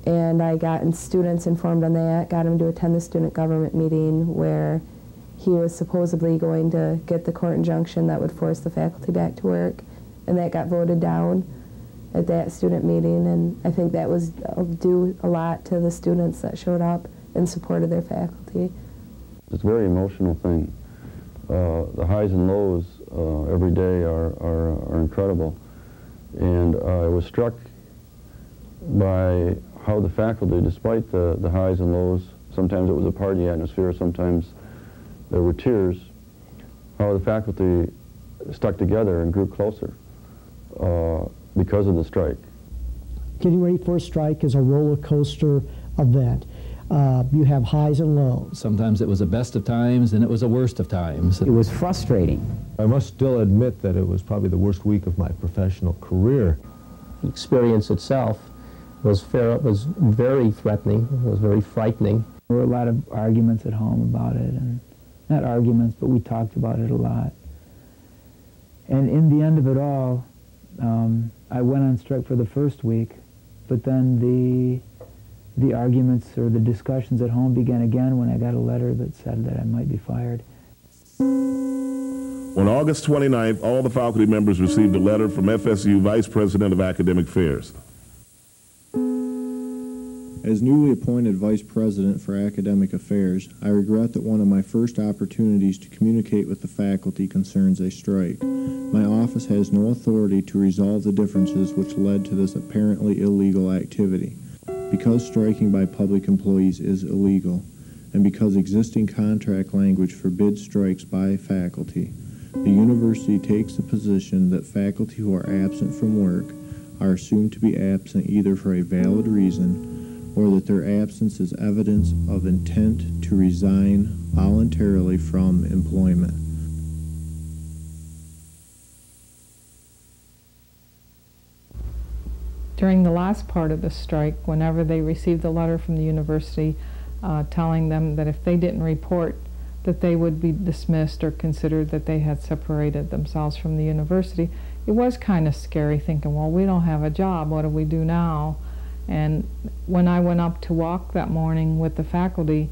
S28: And I got students informed on that, got him to attend the student government meeting where he was supposedly going to get the court injunction that would force the faculty back to work, and that got voted down at that student meeting, and I think that was due a lot to the students that showed up in support of their faculty.
S5: It's a very emotional thing. The highs and lows every day are incredible, and I was struck by how the faculty, despite the highs and lows, sometimes it was a party atmosphere, sometimes there were tears, how the faculty stuck together and grew closer because of the strike.
S25: Getting ready for a strike is a roller coaster event. You have highs and lows.
S29: Sometimes it was the best of times and it was the worst of times. It was frustrating.
S23: I must still admit that it was probably the worst week of my professional career.
S31: The experience itself was very threatening, was very frightening.
S32: There were a lot of arguments at home about it, and not arguments, but we talked about it a lot. And in the end of it all, I went on strike for the first week, but then the arguments or the discussions at home began again when I got a letter that said that I might be fired.
S1: On August 29th, all the faculty members received a letter from FSU Vice President of Academic Affairs.
S33: As newly appointed Vice President for Academic Affairs, I regret that one of my first opportunities to communicate with the faculty concerns a strike. My office has no authority to resolve the differences which led to this apparently illegal activity. Because striking by public employees is illegal, and because existing contract language forbids strikes by faculty, the university takes the position that faculty who are absent from work are assumed to be absent either for a valid reason or that their absence is evidence of intent to resign voluntarily from employment.
S17: During the last part of the strike, whenever they received a letter from the university telling them that if they didn't report, that they would be dismissed or considered that they had separated themselves from the university, it was kind of scary thinking, well, we don't have a job, what do we do now? And when I went up to walk that morning with the faculty,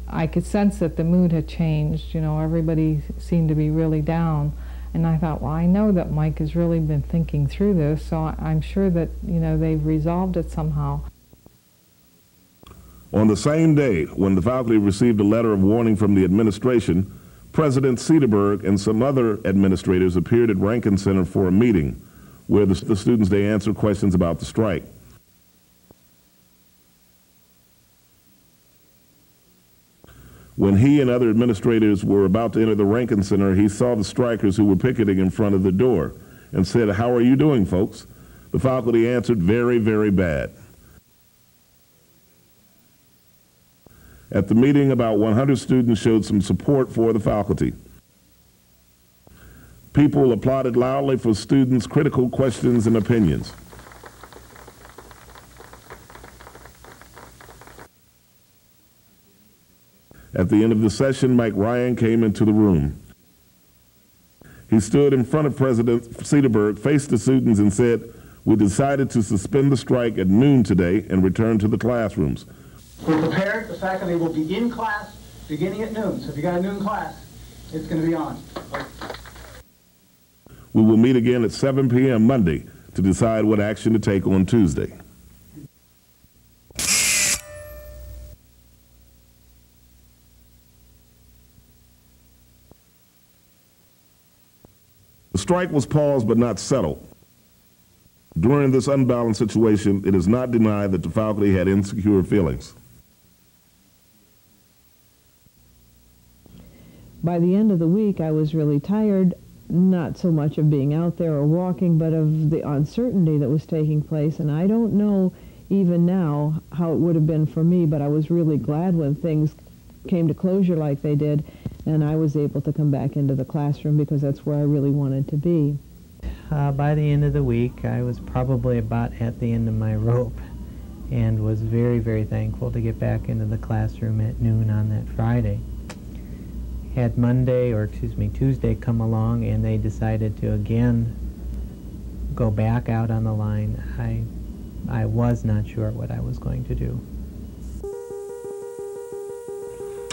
S17: I could sense that the mood had changed. You know, everybody seemed to be really down. And I thought, well, I know that Mike has really been thinking through this, so I'm sure that, you know, they've resolved it somehow.
S1: On the same day, when the faculty received a letter of warning from the administration, President Cederberg and some other administrators appeared at Rankin Center for a meeting where the students, they answered questions about the strike. When he and other administrators were about to enter the Rankin Center, he saw the strikers who were picketing in front of the door and said, "How are you doing, folks?" The faculty answered, "Very, very bad." At the meeting, about 100 students showed some support for the faculty. People applauded loudly for students' critical questions and opinions. At the end of the session, Mike Ryan came into the room. He stood in front of President Cedarburg, faced the students, and said, "We decided to suspend the strike at noon today and return to the classrooms.
S3: We're prepared. The faculty will be in class beginning at noon. So if you got a noon class, it's going to be on.
S1: We will meet again at 7 p.m. Monday to decide what action to take on Tuesday." The strike was paused but not settled. During this unbalanced situation, it is not denied that the faculty had insecure feelings.
S7: By the end of the week, I was really tired, not so much of being out there or walking, but of the uncertainty that was taking place. And I don't know even now how it would have been for me, but I was really glad when things came to closure like they did, and I was able to come back into the classroom because that's where I really wanted to be.
S10: By the end of the week, I was probably about at the end of my rope and was very, very thankful to get back into the classroom at noon on that Friday. Had Tuesday come along and they decided to again go back out on the line, I was not sure what I was going to do.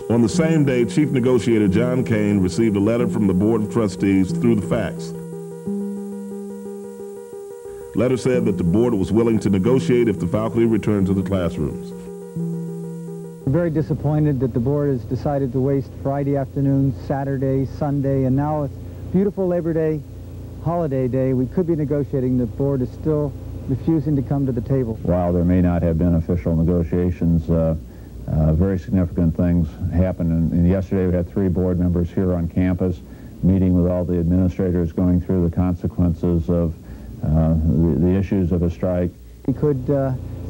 S1: On the same day, Chief Negotiator John Kane received a letter from the Board of Trustees through the fax. The letter said that the board was willing to negotiate if the faculty returned to the classrooms.
S11: I'm very disappointed that the board has decided to waste Friday afternoon, Saturday, Sunday, and now it's beautiful Labor Day, holiday day. We could be negotiating. The board is still refusing to come to the table.
S5: While there may not have been official negotiations, very significant things happened. And yesterday we had 3 board members here on campus meeting with all the administrators, going through the consequences of the issues of a strike.
S11: We could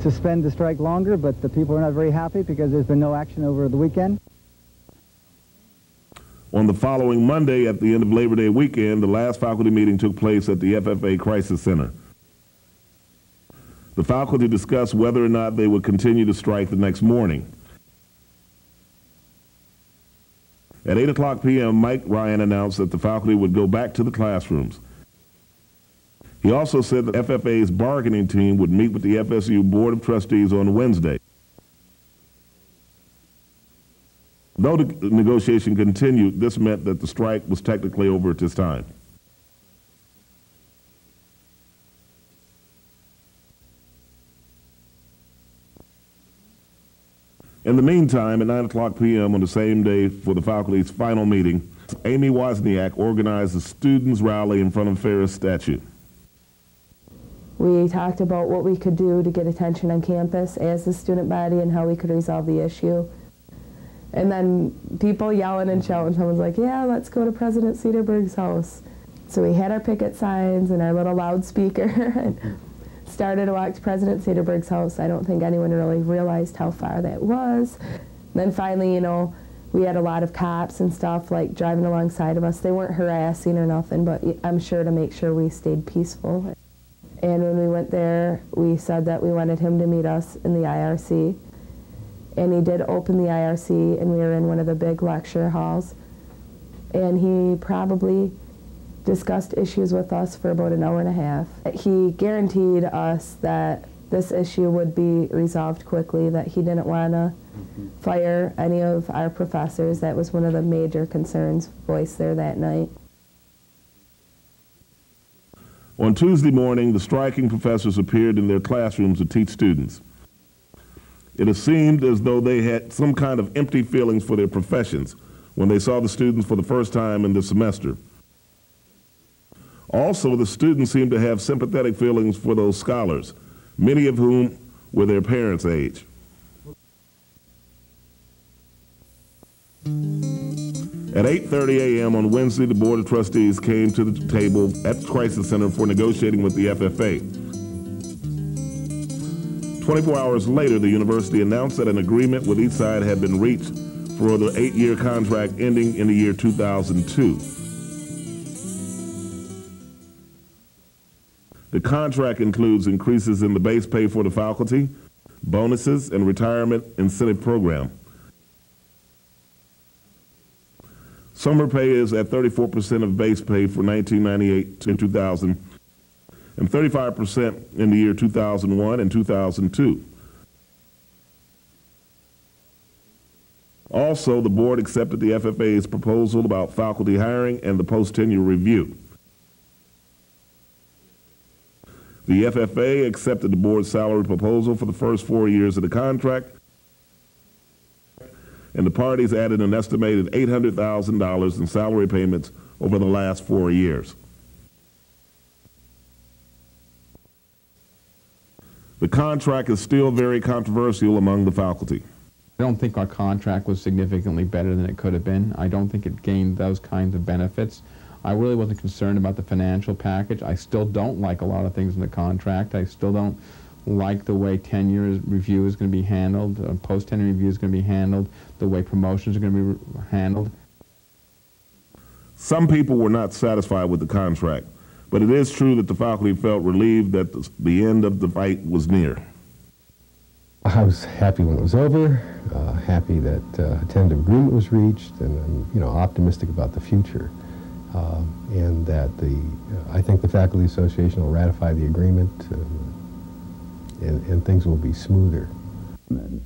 S11: suspend the strike longer, but the people are not very happy because there's been no action over the weekend.
S1: On the following Monday, at the end of Labor Day weekend, the last faculty meeting took place at the FFA Crisis Center. The faculty discussed whether or not they would continue to strike the next morning. At 8:00 p.m., Mike Ryan announced that the faculty would go back to the classrooms. He also said that FFA's bargaining team would meet with the FSU Board of Trustees on Wednesday. Though the negotiation continued, this meant that the strike was technically over at this time. In the meantime, at 9:00 p.m. on the same day for the faculty's final meeting, Amy Wozniak organized a students' rally in front of Ferris statue.
S28: We talked about what we could do to get attention on campus as the student body and how we could resolve the issue. And then people yelling and shouting. Someone's like, "Yeah, let's go to President Cedarburg's house." So we had our picket signs and our little loudspeaker and started to walk to President Cedarburg's house. I don't think anyone really realized how far that was. And then finally, you know, we had a lot of cops and stuff like driving alongside of us. They weren't harassing or nothing, but I'm sure to make sure we stayed peaceful. And when we went there, we said that we wanted him to meet us in the IRC. And he did open the IRC, and we were in one of the big lecture halls. And he probably discussed issues with us for about an hour and a half. He guaranteed us that this issue would be resolved quickly, that he didn't want to fire any of our professors. That was one of the major concerns voiced there that night.
S1: On Tuesday morning, the striking professors appeared in their classrooms to teach students. It seemed as though they had some kind of empty feelings for their professions when they saw the students for the first time in the semester. Also, the students seemed to have sympathetic feelings for those scholars, many of whom were their parents' age. At 8:30 a.m. on Wednesday, the Board of Trustees came to the table at the Crisis Center for negotiating with the FFA. 24 hours later, the university announced that an agreement with each side had been reached for the 8-year contract ending in the year 2002. The contract includes increases in the base pay for the faculty, bonuses, and retirement incentive program. Summer pay is at 34% of base pay for 1998 to 2000, and 35% in the year 2001 and 2002. Also, the board accepted the FFA's proposal about faculty hiring and the post-tenure review. The FFA accepted the board's salary proposal for the first 4 years of the contract, and the parties added an estimated $800,000 in salary payments over the last 4 years. The contract is still very controversial among the faculty.
S2: I don't think our contract was significantly better than it could have been. I don't think it gained those kinds of benefits. I really wasn't concerned about the financial package. I still don't like a lot of things in the contract. I still don't like the way tenure review is going to be handled, post-tenure review is going to be handled, the way promotions are going to be handled.
S1: Some people were not satisfied with the contract, but it is true that the faculty felt relieved that the end of the fight was near.
S12: I was happy when it was over, happy that a tentative agreement was reached, and I'm, optimistic about the future. And that I think the Faculty Association will ratify the agreement, and things will be smoother.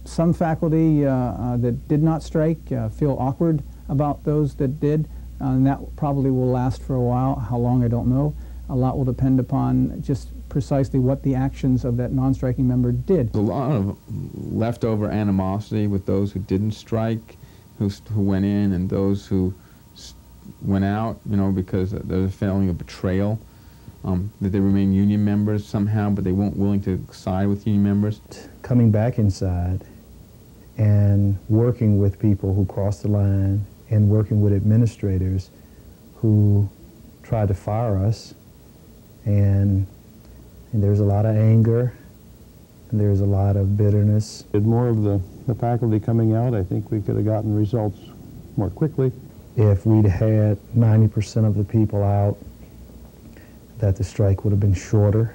S11: Some faculty that did not strike feel awkward about those that did, and that probably will last for a while. How long, I don't know. A lot will depend upon just precisely what the actions of that non-striking member did.
S2: There's a lot of leftover animosity with those who didn't strike, who went in, and those who went out, because there's a feeling of betrayal, that they remain union members somehow, but they weren't willing to side with union members.
S13: Coming back inside and working with people who crossed the line and working with administrators who tried to fire us, and there's a lot of anger, and there's a lot of bitterness.
S23: With more of the faculty coming out, I think we could have gotten results more quickly.
S13: If we'd had 90% of the people out, that the strike would have been shorter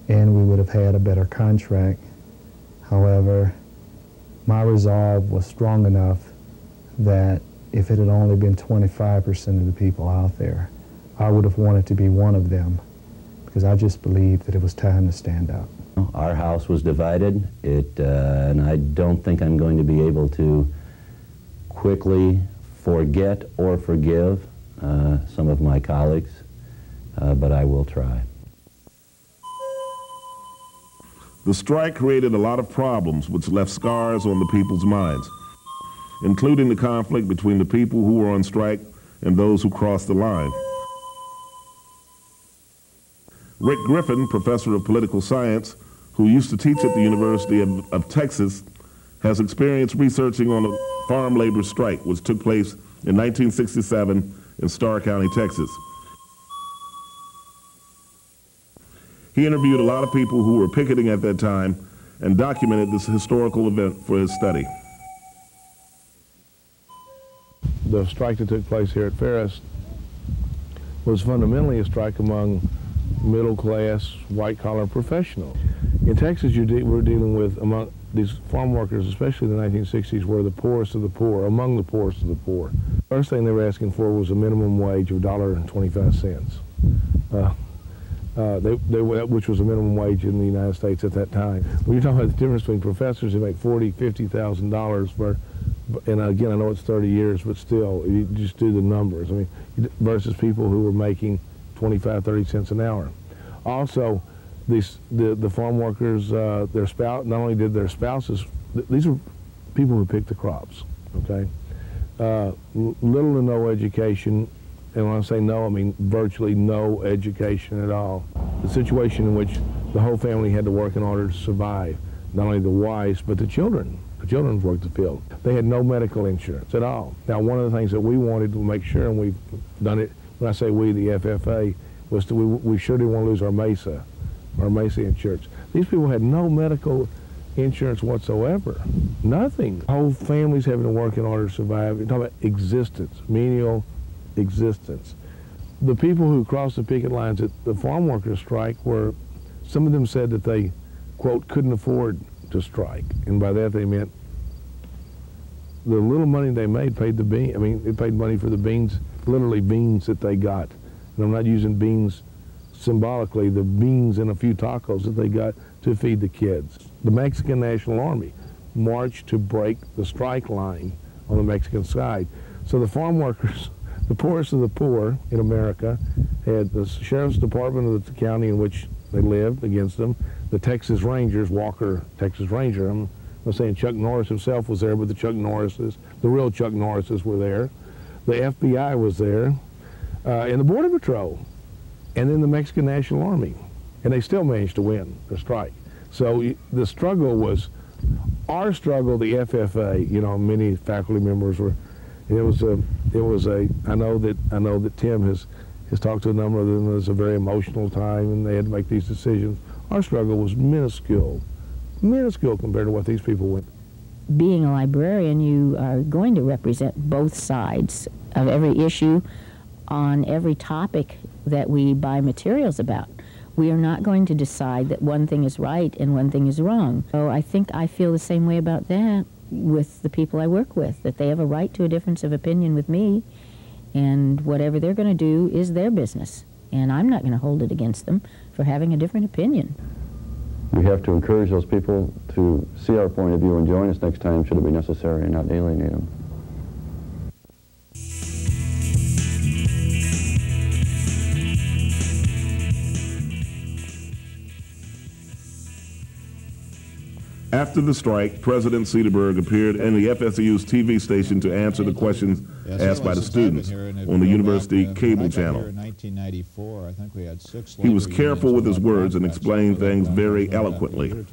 S13: and we would have had a better contract. However, my resolve was strong enough that if it had only been 25% of the people out there, I would have wanted to be one of them, because I just believed that it was time to stand up.
S14: Our house was divided, and I don't think I'm going to be able to quickly forget or forgive some of my colleagues, but I will try.
S1: The strike created a lot of problems which left scars on the people's minds, including the conflict between the people who were on strike and those who crossed the line. Rick Griffin, professor of political science, who used to teach at the University of Texas, has experience researching on a farm labor strike which took place in 1967 in Starr County, Texas. He interviewed a lot of people who were picketing at that time and documented this historical event for his study.
S23: The strike that took place here at Ferris was fundamentally a strike among middle-class, white-collar professionals. In Texas, we're dealing with, among these farm workers, especially in the 1960s, were the poorest of the poor, among the poorest of the poor. First thing they were asking for was a minimum wage of $1.25. Which was a minimum wage in the United States at that time. When you're talking about the difference between professors who make $40,000, $50,000 for, and again, I know it's 30 years, but still, you just do the numbers. I mean, versus people who were making 25, 30 cents an hour. Also, the farm workers, their spouse, not only did their spouses, these are people who picked the crops, okay? Little to no education. And when I say no, I mean virtually no education at all. The situation in which the whole family had to work in order to survive, not only the wives, but the children. The children worked the field. They had no medical insurance at all. Now, one of the things that we wanted to make sure, and we've done it, when I say we, the FFA, was we sure didn't want to lose our MESA insurance.
S4: These people had no medical insurance whatsoever. Nothing. Whole families having to work in order to survive. You're talking about existence, menial existence. The people who crossed the picket lines at the farm workers' strike were, some of them said that they, quote, couldn't afford to strike. And by that they meant the little money they made paid the bean. I mean, it paid money for the beans, literally beans that they got. And I'm not using beans symbolically, the beans and a few tacos that they got to feed the kids. The Mexican National Army marched to break the strike line on the Mexican side. So the farm workers, the poorest of the poor in America, had the sheriff's department of the county in which they lived against them, the Texas Rangers, Walker, Texas Ranger. I'm not saying Chuck Norris himself was there, but the Chuck Norrises, the real Chuck Norrises were there. The FBI was there, and the Border Patrol, and then the Mexican National Army. And they still managed to win the strike. So the struggle was, our struggle, the FFA, you know, many faculty members were, I know that Tim has talked to a number of them. It was a very emotional time and they had to make these decisions. Our struggle was minuscule compared to what these people went.
S6: Being a librarian, you are going to represent both sides of every issue on every topic that we buy materials about. We are not going to decide that one thing is right and one thing is wrong. So I think I feel the same way about that with the people I work with, that they have a right to a difference of opinion with me, and whatever they're going to do is their business. And I'm not going to hold it against them for having a different opinion.
S5: We have to encourage those people to see our point of view and join us next time should it be necessary and not alienate them.
S1: After the strike, President Cedarburg appeared in the FSU's TV station to answer the questions asked by the students on the university cable channel.
S8: In 1994, I think we had 6
S1: He was careful with his words and explained things very eloquently.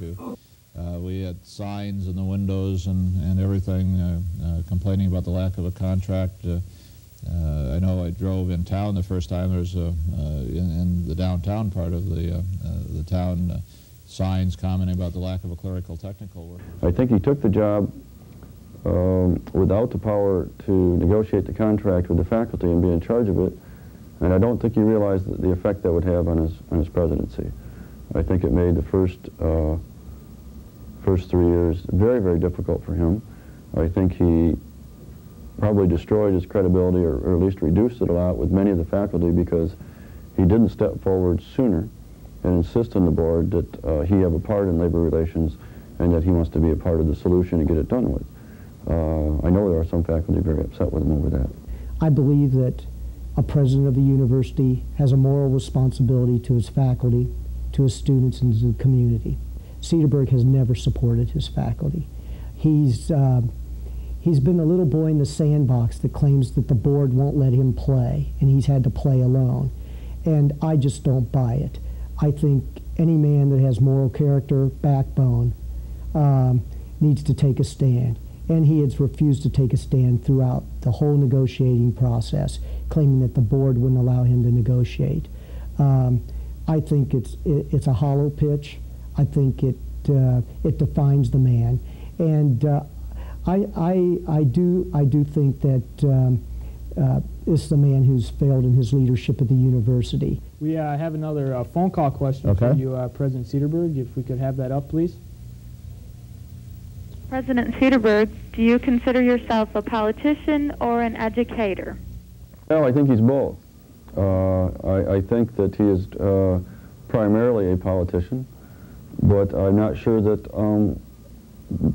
S8: We had signs in the windows and everything complaining about the lack of a contract. I know I drove in town the first time. There's in the downtown part of the town, signs commenting about the lack of a clerical technical worker.
S5: I think he took the job without the power to negotiate the contract with the faculty and be in charge of it, and I don't think he realized the effect that would have on his presidency. I think it made the first 3 years very, very difficult for him. I think he probably destroyed his credibility, or at least reduced it a lot with many of the faculty, because he didn't step forward sooner and insist on the board that he have a part in labor relations and that he wants to be a part of the solution and get it done with. I know there are some faculty very upset with him over that.
S25: I believe that a president of a university has a moral responsibility to his faculty, to his students, and to the community. Cedarburg has never supported his faculty. He's been a little boy in the sandbox that claims that the board won't let him play, and he's had to play alone. And I just don't buy it. I think any man that has moral character, backbone, needs to take a stand. And he has refused to take a stand throughout the whole negotiating process, claiming that the board wouldn't allow him to negotiate. I think it's a hollow pitch. I think it defines the man. And I do think that it's the man who's failed in his leadership at the university.
S9: We have another phone call question for you, President Cedarburg. If we could have that up, please.
S15: President Cedarburg, do you consider yourself a politician or an educator?
S5: Well, I think he's both. I think that he is primarily a politician, but I'm not sure that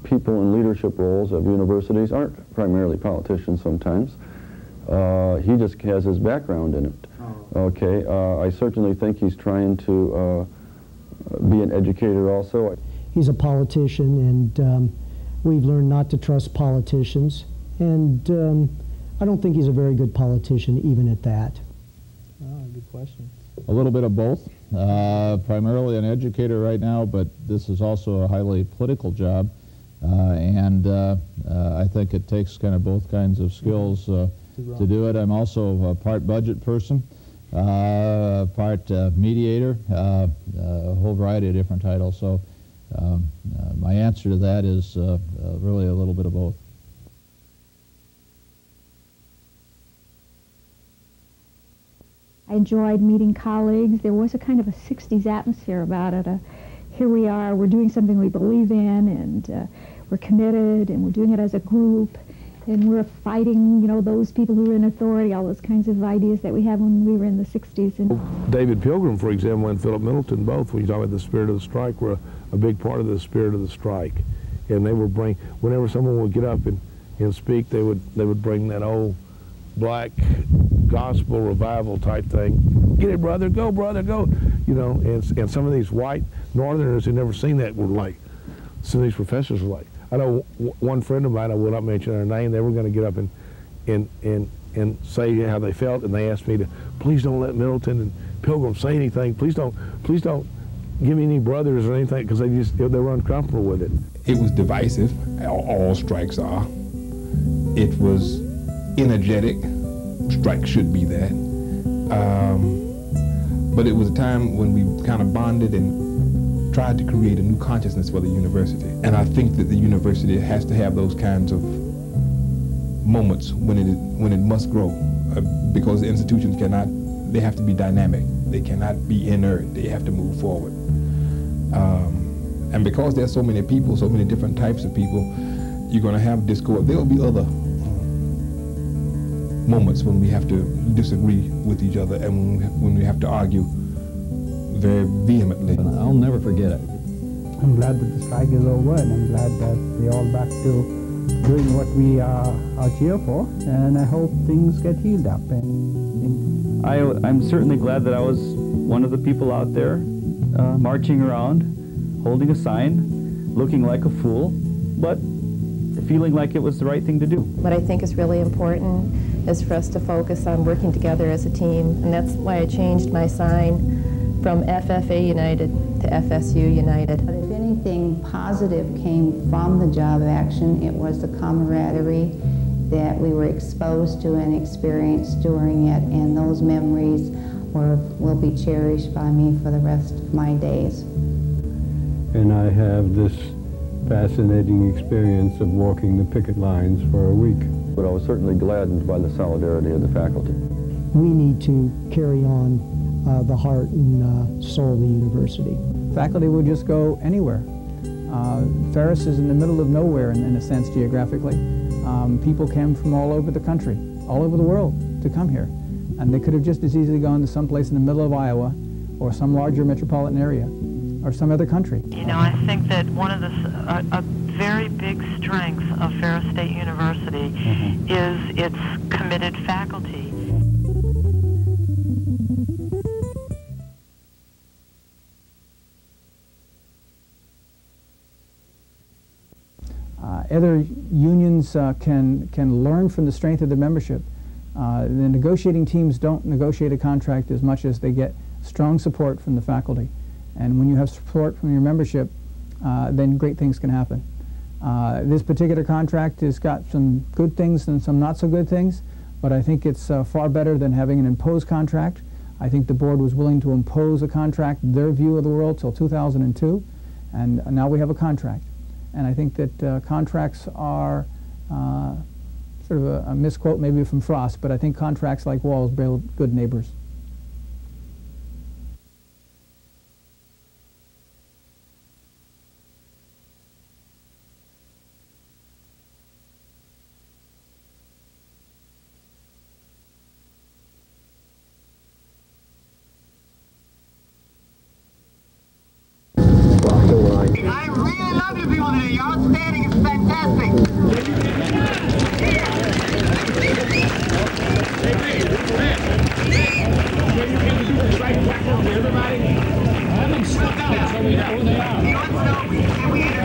S5: people in leadership roles of universities aren't primarily politicians sometimes. He just has his background in it. Okay, I certainly think he's trying to be an educator also.
S25: He's a politician, and we've learned not to trust politicians, and I don't think he's a very good politician even at that.
S9: Good question.
S8: A little bit of both. Primarily an educator right now, but this is also a highly political job, and I think it takes kind of both kinds of skills to do it. I'm also a part budget person, part mediator, a whole variety of different titles. So my answer to that is really a little bit of both.
S16: I enjoyed meeting colleagues. There was a kind of a 60s atmosphere about it. Here we are, we're doing something we believe in, and we're committed, and we're doing it as a group, and we're fighting, you know, those people who are in authority, all those kinds of ideas that we had when we were in the 60s. And
S4: David Pilgrim, for example, and Philip Middleton both, when you talk about the spirit of the strike, were a big part of the spirit of the strike. And they would bring, whenever someone would get up and speak, they would bring that old black gospel revival type thing. Get it, brother, go, you know, and some of these white northerners who'd never seen that were like, some of these professors were like, I know one friend of mine, I will not mention her name, they were going to get up and say how they felt, and they asked me to, please don't let Middleton and Pilgrim say anything, please don't give me any brothers or anything, because they were uncomfortable with it.
S18: It was divisive, all strikes are. It was energetic, strike should be that. But it was a time when we kind of bonded and tried to create a new consciousness for the university. And I think that the university has to have those kinds of moments when it must grow, because the institutions cannot, they have to be dynamic. They cannot be inert, they have to move forward. And because there's so many people, so many different types of people, you're going to have discord. There will be other moments when we have to disagree with each other and when we have to argue very vehemently.
S19: I'll never forget it.
S20: I'm glad that the strike is over, and I'm glad that we're all back to doing what we are out here for, and I hope things get healed up. And
S21: I'm certainly glad that I was one of the people out there marching around, holding a sign, looking like a fool, but feeling like it was the right thing to do.
S22: What I think is really important is for us to focus on working together as a team, and that's why I changed my sign from FFA United to FSU United.
S24: But if anything positive came from the job action, it was the camaraderie that we were exposed to and experienced during it, and those memories will be cherished by me for the rest of my days.
S26: And I have this fascinating experience of walking the picket lines for a week.
S5: But I was certainly gladdened by the solidarity of the faculty.
S25: We need to carry on the heart and soul of the university.
S11: Faculty will just go anywhere. Ferris is in the middle of nowhere in a sense geographically. People came from all over the country, all over the world to come here. And they could have just as easily gone to some place in the middle of Iowa or some larger metropolitan area or some other country.
S27: You know, I think that one of a very big strengths of Ferris State University is its committed faculty.
S11: Other unions can learn from the strength of the membership. The negotiating teams don't negotiate a contract as much as they get strong support from the faculty. And when you have support from your membership, then great things can happen. This particular contract has got some good things and some not so good things, but I think it's far better than having an imposed contract. I think the board was willing to impose a contract, their view of the world, till 2002, and now we have a contract. And I think that contracts are sort of a misquote maybe from Frost, but I think contracts like walls build good neighbors.
S29: I really love you people today. You're outstanding. It's fantastic. Everybody, I'm stuck out, so we know who they are.